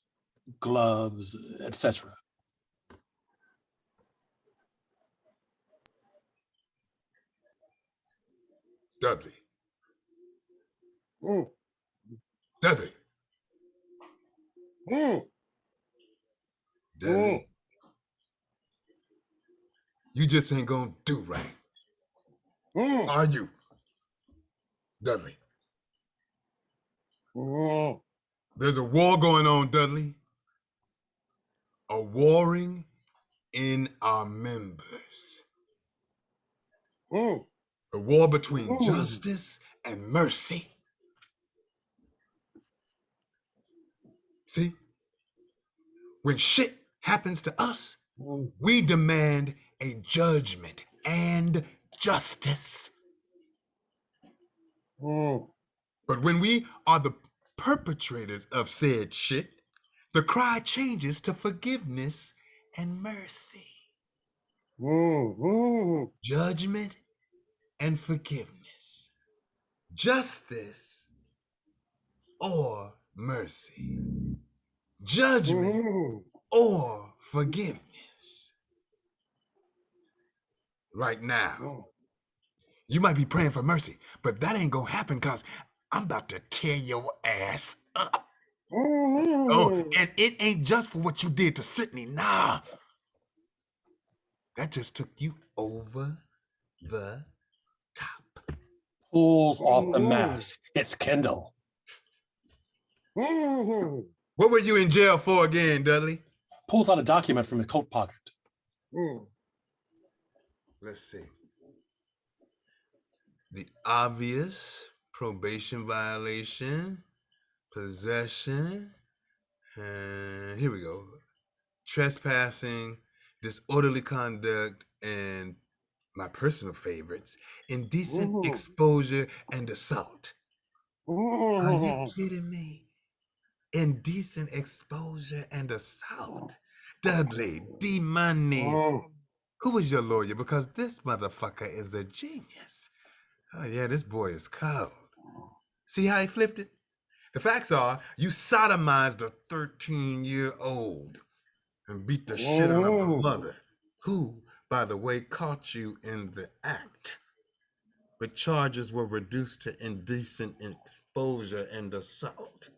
S1: gloves, etc.
S4: Dudley.
S7: Mm.
S4: Dudley.
S7: Mm.
S4: Dudley. You just ain't gonna do right.
S7: Mm.
S4: Are you? Dudley.
S7: Mm.
S4: There's a war going on, Dudley. A warring in our members.
S7: Mm.
S4: A war between justice and mercy. See? When shit happens to us, we demand a judgment and justice. But when we are the perpetrators of said shit, the cry changes to forgiveness and mercy. Judgment and forgiveness. Justice or mercy. Judgment or forgiveness. Right now, you might be praying for mercy, but that ain't gonna happen because I'm about to tear your ass up. Oh, and it ain't just for what you did to Sydney. Nah. That just took you over the top.
S1: Pulls off the mask. It's Kendall.
S4: What were you in jail for again, Dudley?
S1: Pulls out a document from his coat pocket.
S4: Let's see. The obvious probation violation, possession, here we go. Trespassing, disorderly conduct, and my personal favorites, indecent exposure and assault. Are you kidding me? Indecent exposure and assault. Dudley, D-Money. Who was your lawyer? Because this motherfucker is a genius. Oh yeah, this boy is cold. See how he flipped it? The facts are, you sodomized a 13-year-old and beat the shit out of her mother, who, by the way, caught you in the act. But charges were reduced to indecent exposure and assault.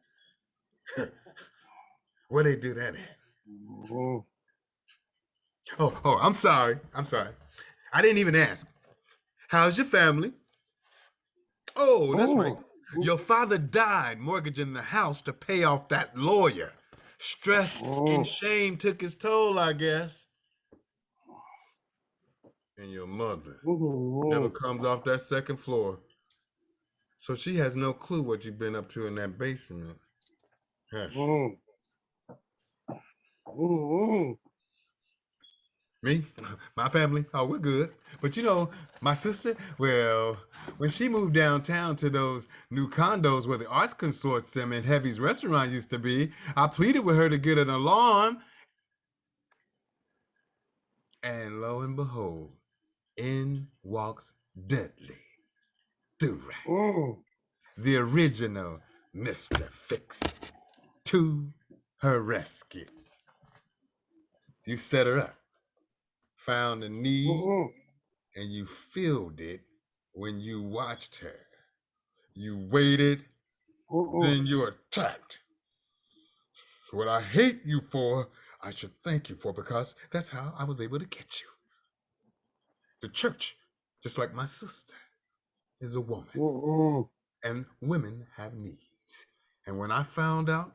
S4: Where they do that at? Oh, I'm sorry. I didn't even ask. How's your family? Oh, that's right. Your father died mortgaging the house to pay off that lawyer. Stress and shame took its toll, I guess. And your mother never comes off that second floor. So she has no clue what you've been up to in that basement. Has she? Me? My family? Oh, we're good. But you know, my sister, well, when she moved downtown to those new condos where the Arts Consortium and Heavy's restaurant used to be, I pleaded with her to get an alarm. And lo and behold, in walks Dudley Do-Rag, the original Mr. Fix-It, to her rescue. You set her up, found a need, and you filled it when you watched her. You waited, then you attacked. What I hate you for, I should thank you for, because that's how I was able to get you. The church, just like my sister, is a woman, and women have needs. And when I found out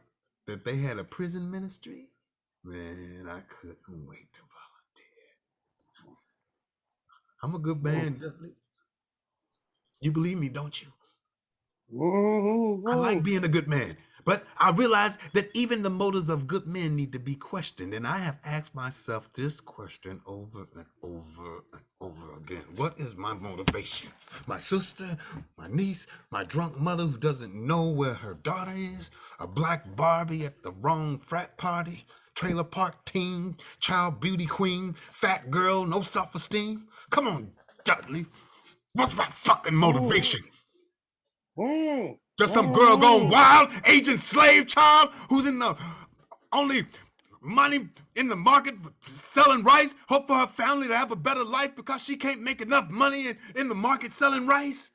S4: that they had a prison ministry, man, I couldn't wait to volunteer. I'm a good man, Dudley. You believe me, don't you? I like being a good man, but I realize that even the motives of good men need to be questioned. And I have asked myself this question over and over and over again. What is my motivation? My sister, my niece, my drunk mother who doesn't know where her daughter is, a black Barbie at the wrong frat party, trailer park teen, child beauty queen, fat girl, no self-esteem. Come on, Dudley. What's my fucking motivation? Just some girl gone wild, agent slave child who's in the only money in the market selling rice, hope for her family to have a better life because she can't make enough money in the market selling rice?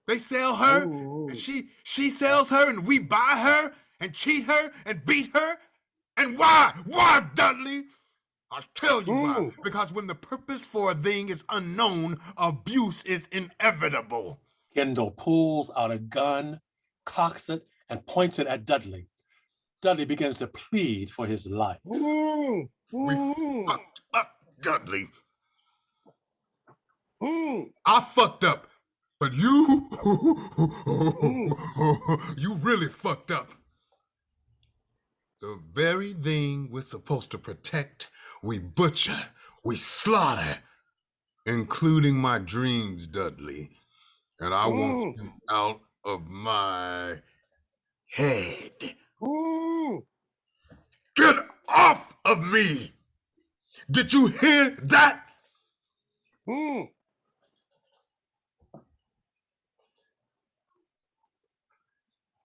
S4: They sell her, and she sells her, and we buy her and cheat her and beat her. And why? Why, Dudley? I'll tell you why. Because when the purpose for a thing is unknown, abuse is inevitable.
S1: Kendall pulls out a gun, cocks it, and points it at Dudley. Dudley begins to plead for his life.
S4: We fucked up, Dudley. I fucked up, but you really fucked up. The very thing we're supposed to protect, we butcher, we slaughter, including my dreams, Dudley. And I want you out of my head. Get off of me! Did you hear that?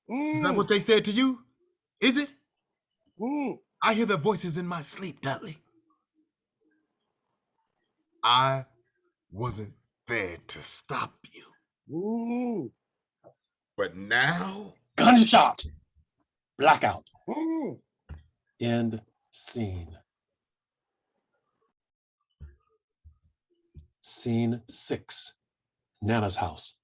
S4: Is that what they said to you? Is it? I hear their voices in my sleep, Dudley. I wasn't there to stop you. But now...
S1: Gunshot! Blackout.
S7: Mm.
S1: End scene. Scene 6, Nana's house.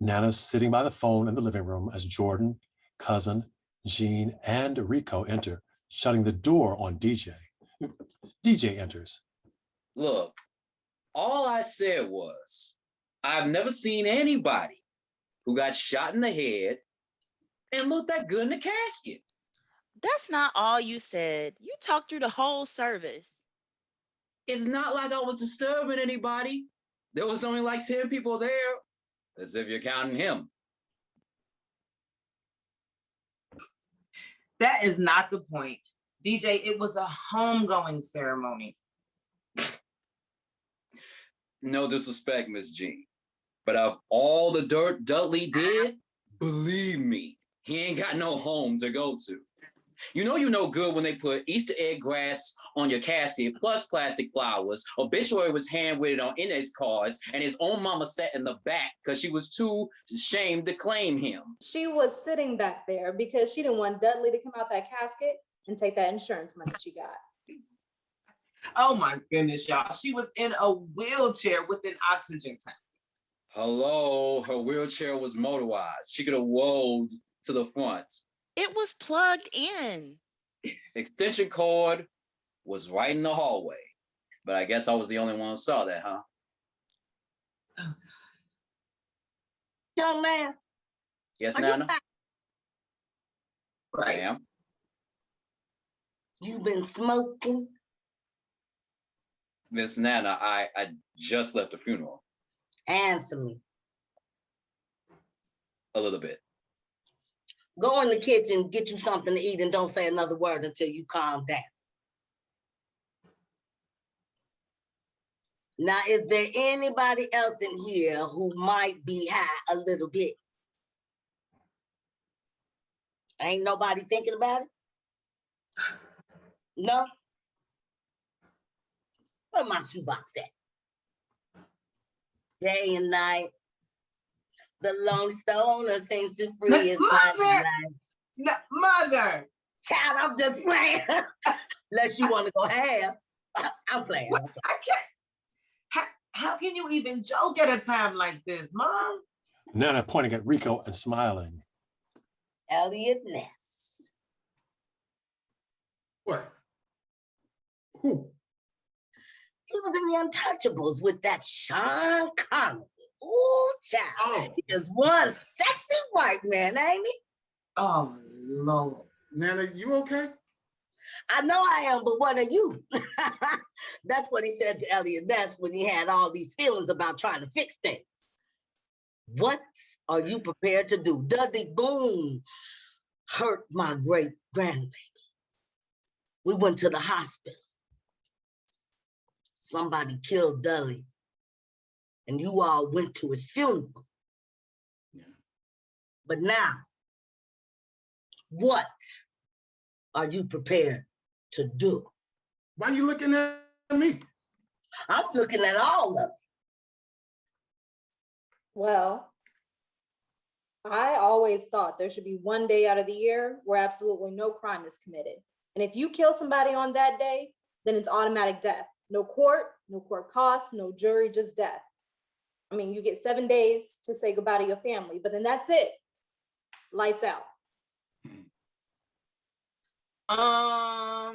S1: Nana's sitting by the phone in the living room as Jordan, Cousin, Jean, and Rico enter, shutting the door on DJ. DJ enters.
S2: Look, all I said was, I've never seen anybody who got shot in the head and looked that good in the casket.
S5: That's not all you said. You talked through the whole service.
S2: It's not like I was disturbing anybody. There was only like 10 people there, as if you're counting him.
S8: That is not the point. DJ, it was a homegoing ceremony.
S2: No disrespect, Miss Jean, but of all the dirt Dudley did, believe me, he ain't got no home to go to. You know good when they put Easter egg grass on your casket plus plastic flowers. Obituary was handwritten on index cards, and his own mama sat in the back because she was too ashamed to claim him.
S6: She was sitting back there because she didn't want Dudley to come out that casket and take that insurance money she got.
S8: Oh my goodness, y'all. She was in a wheelchair with an oxygen tank.
S2: Hello, her wheelchair was motorized. She could have rolled to the front.
S5: It was plugged in.
S2: Extension cord was right in the hallway. But I guess I was the only one who saw that, huh?
S9: Young man,
S2: Yes,
S9: are you
S2: Nana?
S9: back?
S8: Right.
S2: Ma'am?
S9: You been smoking?
S2: Miss Nana, I just left the funeral.
S9: Answer me.
S2: A little bit.
S9: Go in the kitchen, get you something to eat, and don't say another word until you calm down. Now, is there anybody else in here who might be high a little bit? Ain't nobody thinking about it? No? Where my shoebox at? Day and night, the lone stoner seems to free his
S8: Mother!
S9: mind.
S8: Mother!
S9: Child, I'm just playing. Unless you want to go half. I'm playing.
S8: What? I can't. How can you even joke at a time like this, Mom?
S1: Nana pointing at Rico and smiling.
S9: Elliot Ness.
S10: What? Who?
S9: He was in The Untouchables with that Sean Connery. Ooh, child.
S10: Oh.
S9: He is one sexy white man, ain't he?
S8: Oh, Lord.
S10: Nana, you okay?
S9: I know I am, but what are you? That's what he said to Elliot Ness when he had all these feelings about trying to fix things. What are you prepared to do? Dudley Boone hurt my great grandbaby. We went to the hospital. Somebody killed Dudley, and you all went to his funeral.
S10: Yeah.
S9: But now, what are you prepared to do?
S10: Why are you looking at me?
S9: I'm looking at all of it.
S6: Well, I always thought there should be one day out of the year where absolutely no crime is committed. And if you kill somebody on that day, then it's automatic death. No court costs, no jury, just death. I mean, you get 7 days to say goodbye to your family, but then that's it. Lights out.
S8: I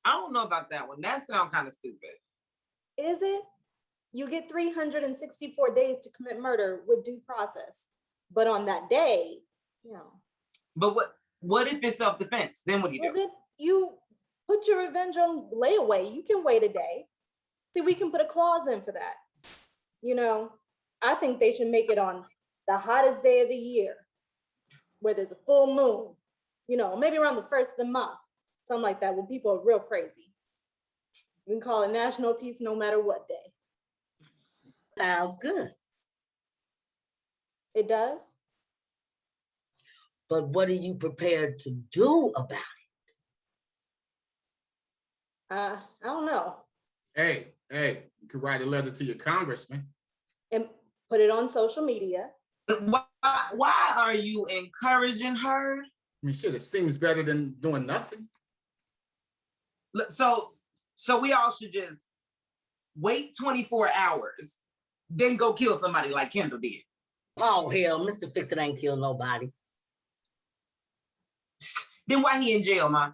S8: don't know about that one. That sounds kind of stupid.
S6: Is it? You get 364 days to commit murder with due process. But on that day, you know.
S8: But what if it's self-defense? Then what do you do?
S6: Then you put your revenge on layaway. You can wait a day. See, we can put a clause in for that. You know, I think they should make it on the hottest day of the year, where there's a full moon, you know, maybe around the first of the month, something like that, when people are real crazy. We can call it National Peace no matter what day.
S9: Sounds good.
S6: It does?
S9: But what are you prepared to do about it?
S6: I don't know.
S10: Hey, you could write a letter to your congressman.
S6: And put it on social media.
S8: Why are you encouraging her?
S10: mean, shit, it seems better than doing nothing.
S8: Look, so we all should just wait 24 hours, then go kill somebody like Kendall did.
S9: Oh, hell, Mr. Fix-It ain't killed nobody.
S8: Then why he in jail, Ma?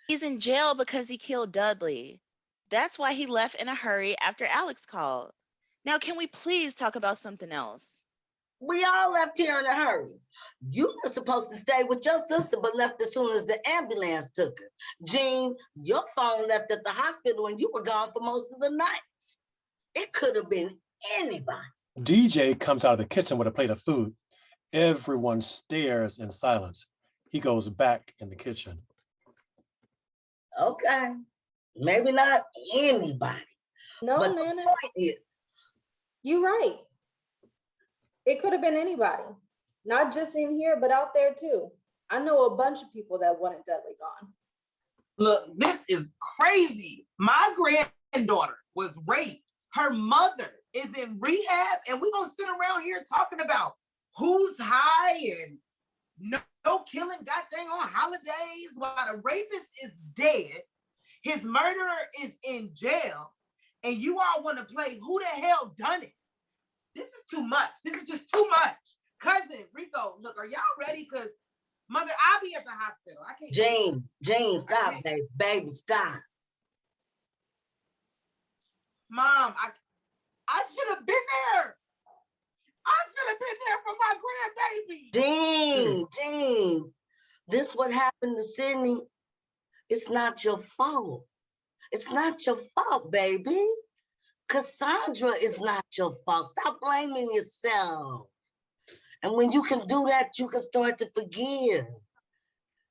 S5: He's in jail because he killed Dudley. That's why he left in a hurry after Alex called. Now, can we please talk about something else?
S9: We all left here in a hurry. You were supposed to stay with your sister, but left as soon as the ambulance took her. Jean, your phone left at the hospital and you were gone for most of the nights. It could have been anybody.
S1: DJ comes out of the kitchen with a plate of food. Everyone stares in silence. He goes back in the kitchen.
S9: Okay, maybe not anybody.
S6: No,
S9: But the
S6: Nana,
S9: point is,
S6: you're right. It could have been anybody, not just in here, but out there too. I know a bunch of people that wanted Dudley gone.
S8: Look, this is crazy. My granddaughter was raped. Her mother is in rehab, and we're gonna sit around here talking about who's high and no killing goddamn on holidays while the rapist is dead, his murderer is in jail, and you all want to play who the hell done it. This is too much. This is just too much. Cousin, Rico, look, are y'all ready? Because Mother, I'll be at the hospital. I can't.
S9: Jane, stop, baby, stop.
S8: Mom, I should have been there. I should have been there for my grandbaby.
S9: Jean, this what happened to Sydney. It's not your fault. It's not your fault, baby. Cassandra is not your fault. Stop blaming yourself. And when you can do that, you can start to forgive.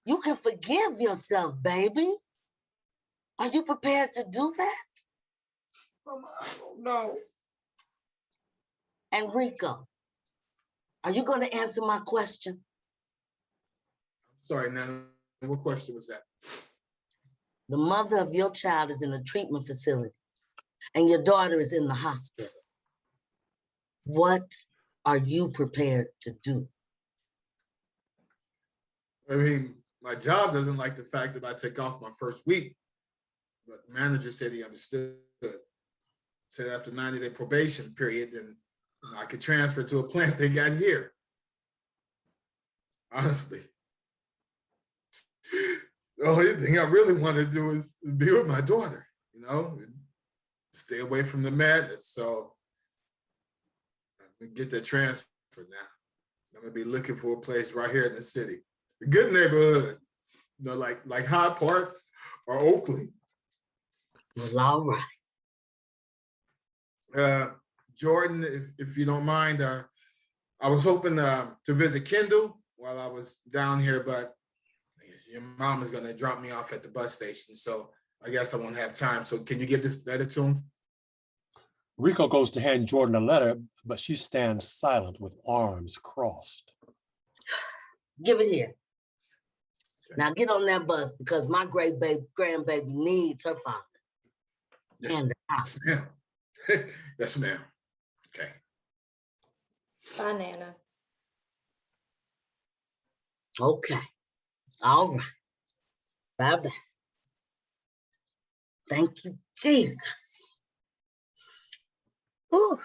S9: You can forgive yourself, baby. Are you prepared to do that?
S8: Mama, I don't know.
S9: And Rico, are you going to answer my question?
S10: Sorry, Nana, what question was that?
S9: The mother of your child is in a treatment facility and your daughter is in the hospital. What are you prepared to do?
S10: I mean, my job doesn't like the fact that I take off my first week, but the manager said he understood. Said after 90-day probation period, then I could transfer to a plant they got here. Honestly. The only thing I really want to do is be with my daughter, you know, and stay away from the madness. So I'm gonna get that transfer now. I'm gonna be looking for a place right here in the city, a good neighborhood, you know, like Hyde Park or Oakley.
S9: Well, all right.
S10: Jordan, if you don't mind, I was hoping to visit Kendall while I was down here, but I guess your mom is gonna drop me off at the bus station, so I guess I won't have time. So can you give this letter to him?
S1: Rico goes to hand Jordan a letter, but she stands silent with arms crossed.
S9: Give it here. Now get on that bus because my great grandbaby needs her father.
S10: Yes,
S9: And the house.
S10: yes, ma'am. Yes, ma'am. Okay.
S6: Bye, Nana.
S9: Okay. All right. Bye-bye. Thank you, Jesus. Whew.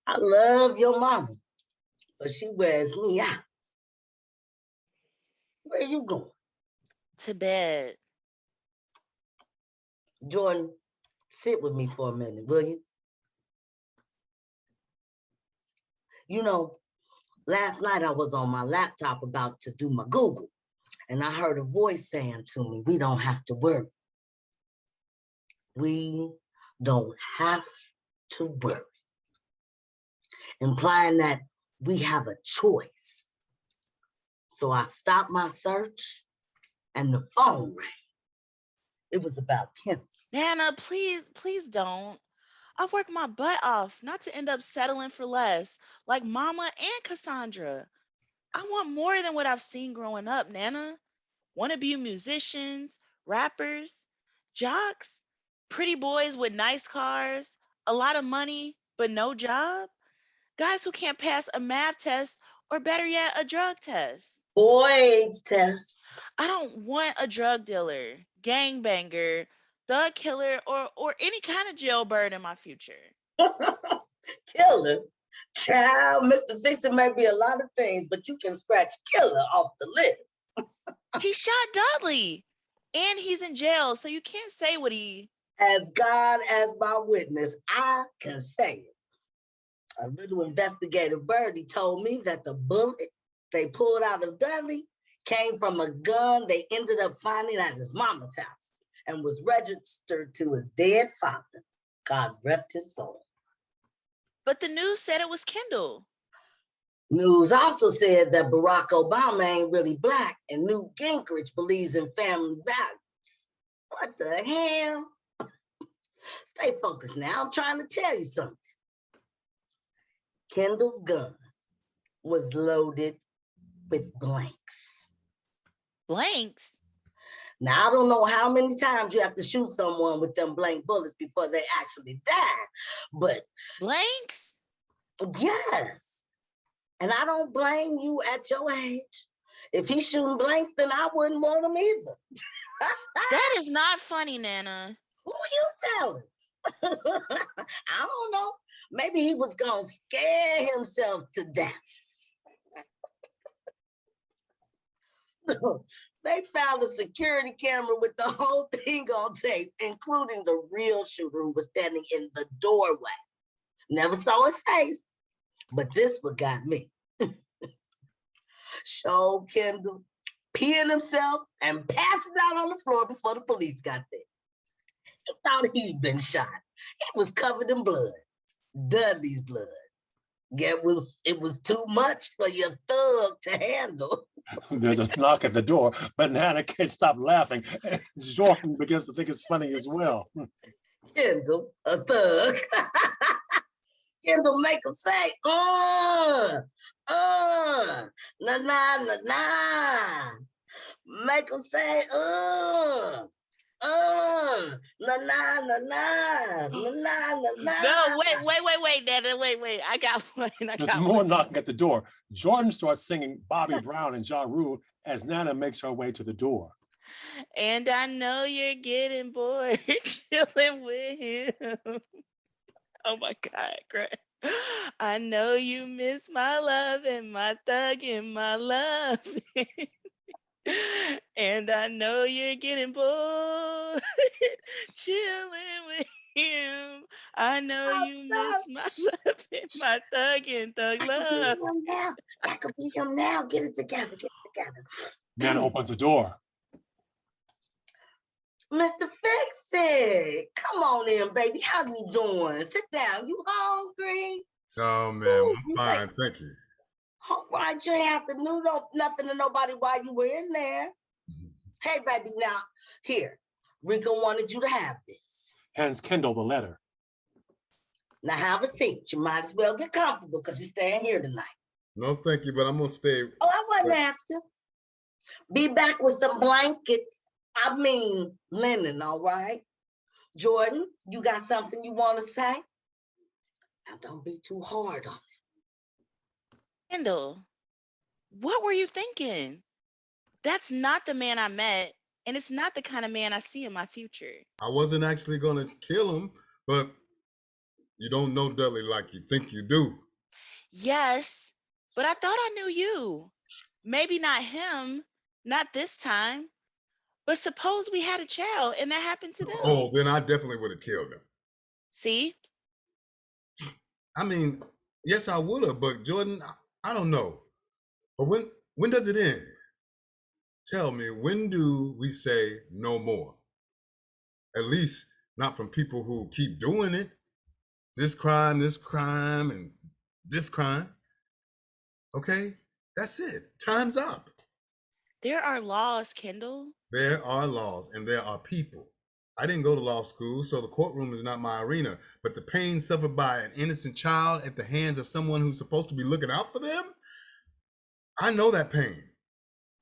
S9: I love your mama, but she wears me out. Where you going?
S5: To bed.
S9: Jordan, sit with me for a minute, will you? You know, last night I was on my laptop about to do my Google, and I heard a voice saying to me, we don't have to worry. We don't have to worry. Implying that we have a choice. So I stopped my search and the phone rang. It was about him.
S5: Nana, please don't. I've worked my butt off not to end up settling for less, like Mama and Cassandra. I want more than what I've seen growing up, Nana. Want to be musicians, rappers, jocks, pretty boys with nice cars, a lot of money, but no job. Guys who can't pass a math test or better yet, a drug test.
S9: Boy AIDS test.
S5: I don't want a drug dealer, gangbanger, thug killer, or any kind of jailbird in my future.
S9: Killer. Child, Mr. Fixer may be a lot of things, but you can scratch killer off the list.
S5: He shot Dudley, and he's in jail, so you can't say what he.
S9: As God as my witness, I can say it. A little investigative birdie told me that the bullet they pulled out of Dudley came from a gun they ended up finding at his mama's house and was registered to his dead father. God rest his soul.
S5: But the news said it was Kendall.
S9: News also said that Barack Obama ain't really black and Newt Gingrich believes in family values. What the hell? Stay focused now. I'm trying to tell you something. Kendall's gun was loaded with blanks.
S5: Blanks?
S9: Now, I don't know how many times you have to shoot someone with them blank bullets before they actually die, but...
S5: Blanks?
S9: Yes. And I don't blame you at your age. If he's shooting blanks, then I wouldn't want him either.
S5: That is not funny, Nana.
S9: Who are you telling? I don't know. Maybe he was gonna scare himself to death. They found a security camera with the whole thing on tape, including the real shooter who was standing in the doorway. Never saw his face, but this what got me. Showed Kendall peeing himself and passing out on the floor before the police got there. He thought he'd been shot. He was covered in blood, Dudley's blood. It was too much for your thug to handle.
S1: There's a knock at the door, but Nana can't stop laughing. Jordan begins to think it's funny as well.
S9: Kendall, a thug. Kendall make him say, na na na na. Make him say, na na na na, na na na.
S5: No, wait, Nana, wait. I got one.
S1: There's more knocking at the door. Jordan starts singing Bobby Brown and Ja Rule as Nana makes her way to the door.
S5: And I know you're getting bored chilling with him. Oh my God, Greg. I know you miss my love and my thug and my love. And I know you're getting bored chilling with him. I know you miss my love and my thug and thug love.
S9: That could be him now. Get it together.
S1: Nana opens the door.
S9: Mr. Fix-It, come on in, baby. How you doing? Sit down. You hungry?
S4: Oh, man, I'm fine. Thank you.
S9: All right, you ain't have to do nothing to nobody while you were in there. Hey, baby, now, here. Rico wanted you to have this.
S1: Hands Kendall the letter.
S9: Now, have a seat. You might as well get comfortable because you're staying here tonight.
S4: No, thank you, but I'm going to stay.
S9: Oh, I wasn't asking. Be back with some blankets. I mean, linen, all right? Jordan, you got something you want to say? Now, don't be too hard on it.
S5: Kendall, what were you thinking? That's not the man I met, and it's not the kind of man I see in my future.
S4: I wasn't actually going to kill him, but you don't know Dudley like you think you do.
S5: Yes, but I thought I knew you. Maybe not him, not this time. But suppose we had a child and that happened to them.
S4: Oh, then I definitely would have killed him.
S5: See?
S4: I mean, yes, I would have, but Jordan, I don't know. But when does it end? Tell me, when do we say no more? At least not from people who keep doing it. This crime, and this crime. Okay, that's it. Time's up.
S5: There are laws, Kendall.
S4: There are laws and there are people. I didn't go to law school, so the courtroom is not my arena, but the pain suffered by an innocent child at the hands of someone who's supposed to be looking out for them, I know that pain.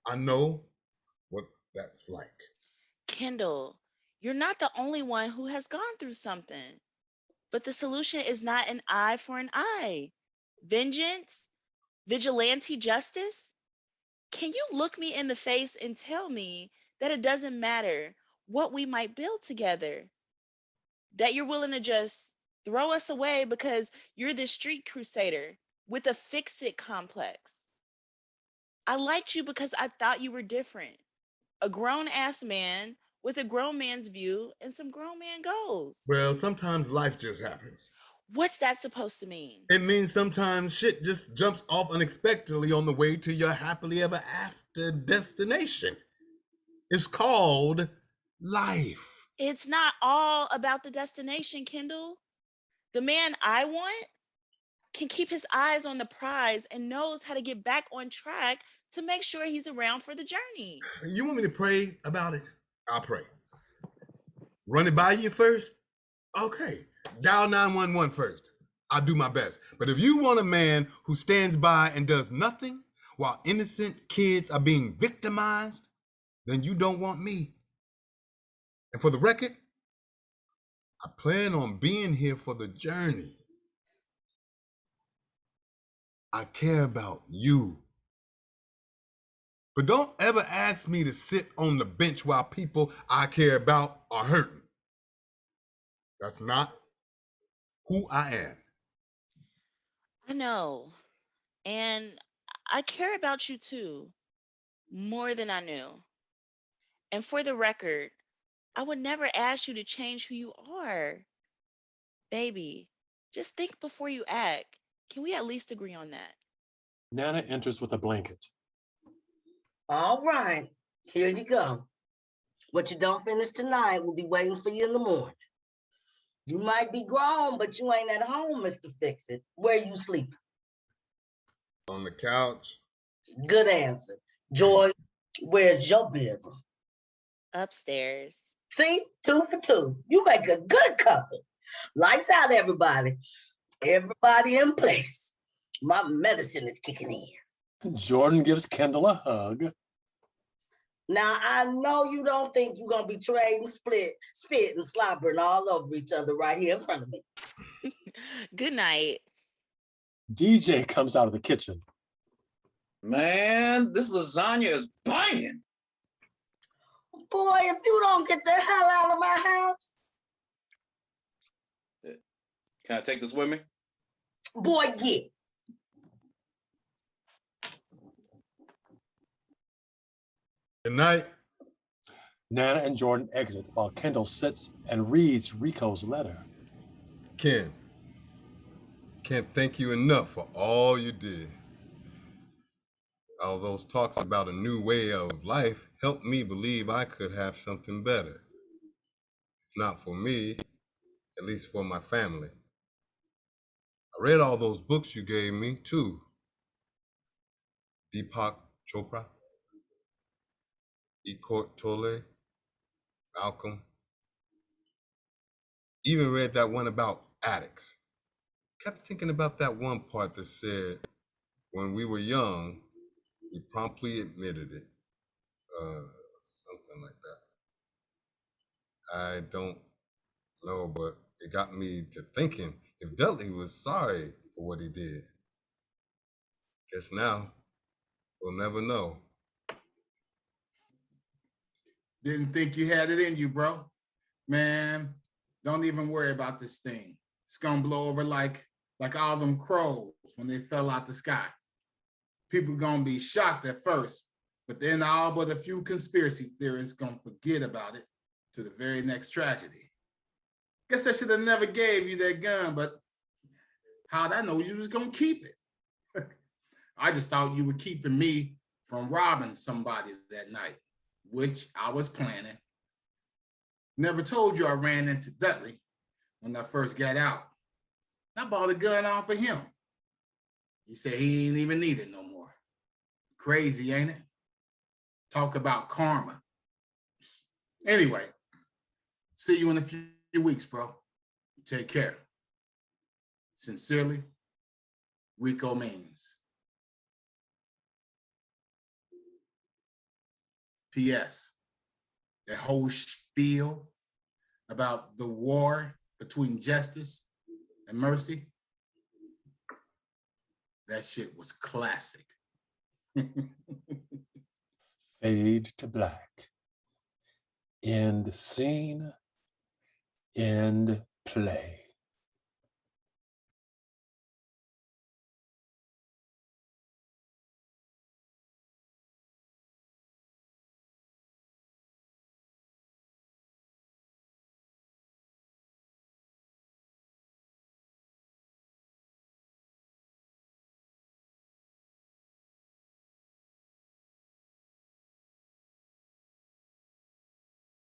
S4: I know what that's like.
S5: Kendall, you're not the only one who has gone through something. But the solution is not an eye for an eye. Vengeance, vigilante justice, Can you look me in the face and tell me that it doesn't matter what we might build together? That you're willing to just throw us away because you're this street crusader with a fix-it complex? I liked you because I thought you were different. A grown ass man with a grown man's view and some grown man goals.
S4: Well, sometimes life just happens.
S5: What's that supposed to mean?
S4: It means sometimes shit just jumps off unexpectedly on the way to your happily ever after destination. It's called life.
S5: It's not all about the destination, Kendall. The man I want can keep his eyes on the prize and knows how to get back on track to make sure he's around for the journey.
S4: You want me to pray about it? I'll pray. Run it by you first? Okay. Dial 911 first. I'll do my best. But if you want a man who stands by and does nothing while innocent kids are being victimized, then you don't want me. And for the record, I plan on being here for the journey. I care about you. But don't ever ask me to sit on the bench while people I care about are hurting. That's not who I am.
S5: I know. And I care about you too, more than I knew. And for the record, I would never ask you to change who you are. Baby, just think before you act. Can we at least agree on that?
S1: Nana enters with a blanket.
S9: All right, here you go. What you don't finish tonight will be waiting for you in the morning. You might be grown, but you ain't at home, Mr. Fix-It. Where you sleeping?
S4: On the couch.
S9: Good answer. Joy, where's your bedroom?
S5: Upstairs.
S9: See, 2 for 2. You make a good couple. Lights out, everybody. Everybody in place. My medicine is kicking in.
S1: Jordan gives Kendall a hug.
S9: Now, I know you don't think you're going to be trading spit and slobbering all over each other right here in front of me.
S5: Good night.
S1: DJ comes out of the kitchen.
S2: Man, this lasagna is banging.
S9: Boy, if you don't get the hell out of my house.
S2: Can I take this with me?
S9: Boy, get.
S4: Good night.
S1: Nana and Jordan exit while Kendall sits and reads Rico's letter.
S4: Ken, can't thank you enough for all you did. All those talks about a new way of life helped me believe I could have something better. If not for me, at least for my family. I read all those books you gave me too. Deepak Chopra, Eckhart Tolle, Malcolm. Even read that one about addicts. Kept thinking about that one part that said, when we were young, we promptly admitted it. Something like that. I don't know, but it got me to thinking if Dudley was sorry for what he did. Guess now we'll never know.
S10: Didn't think you had it in you, bro. Man, don't even worry about this thing. It's gonna blow over like all them crows when they fell out the sky. People gonna be shocked at first, but then all but a few conspiracy theorists gonna forget about it to the very next tragedy. Guess I should have never gave you that gun, but how'd I know you was gonna keep it? I just thought you were keeping me from robbing somebody that night, which I was planning. Never told you I ran into Dudley when I first got out. I bought a gun off of him. He said he ain't even need it no more. Crazy, ain't it? Talk about karma. Anyway, see you in a few weeks, bro. Take care. Sincerely, Rico Means. P.S. That whole spiel about the war between justice and mercy, that shit was classic.
S1: Fade to black. End scene. End play.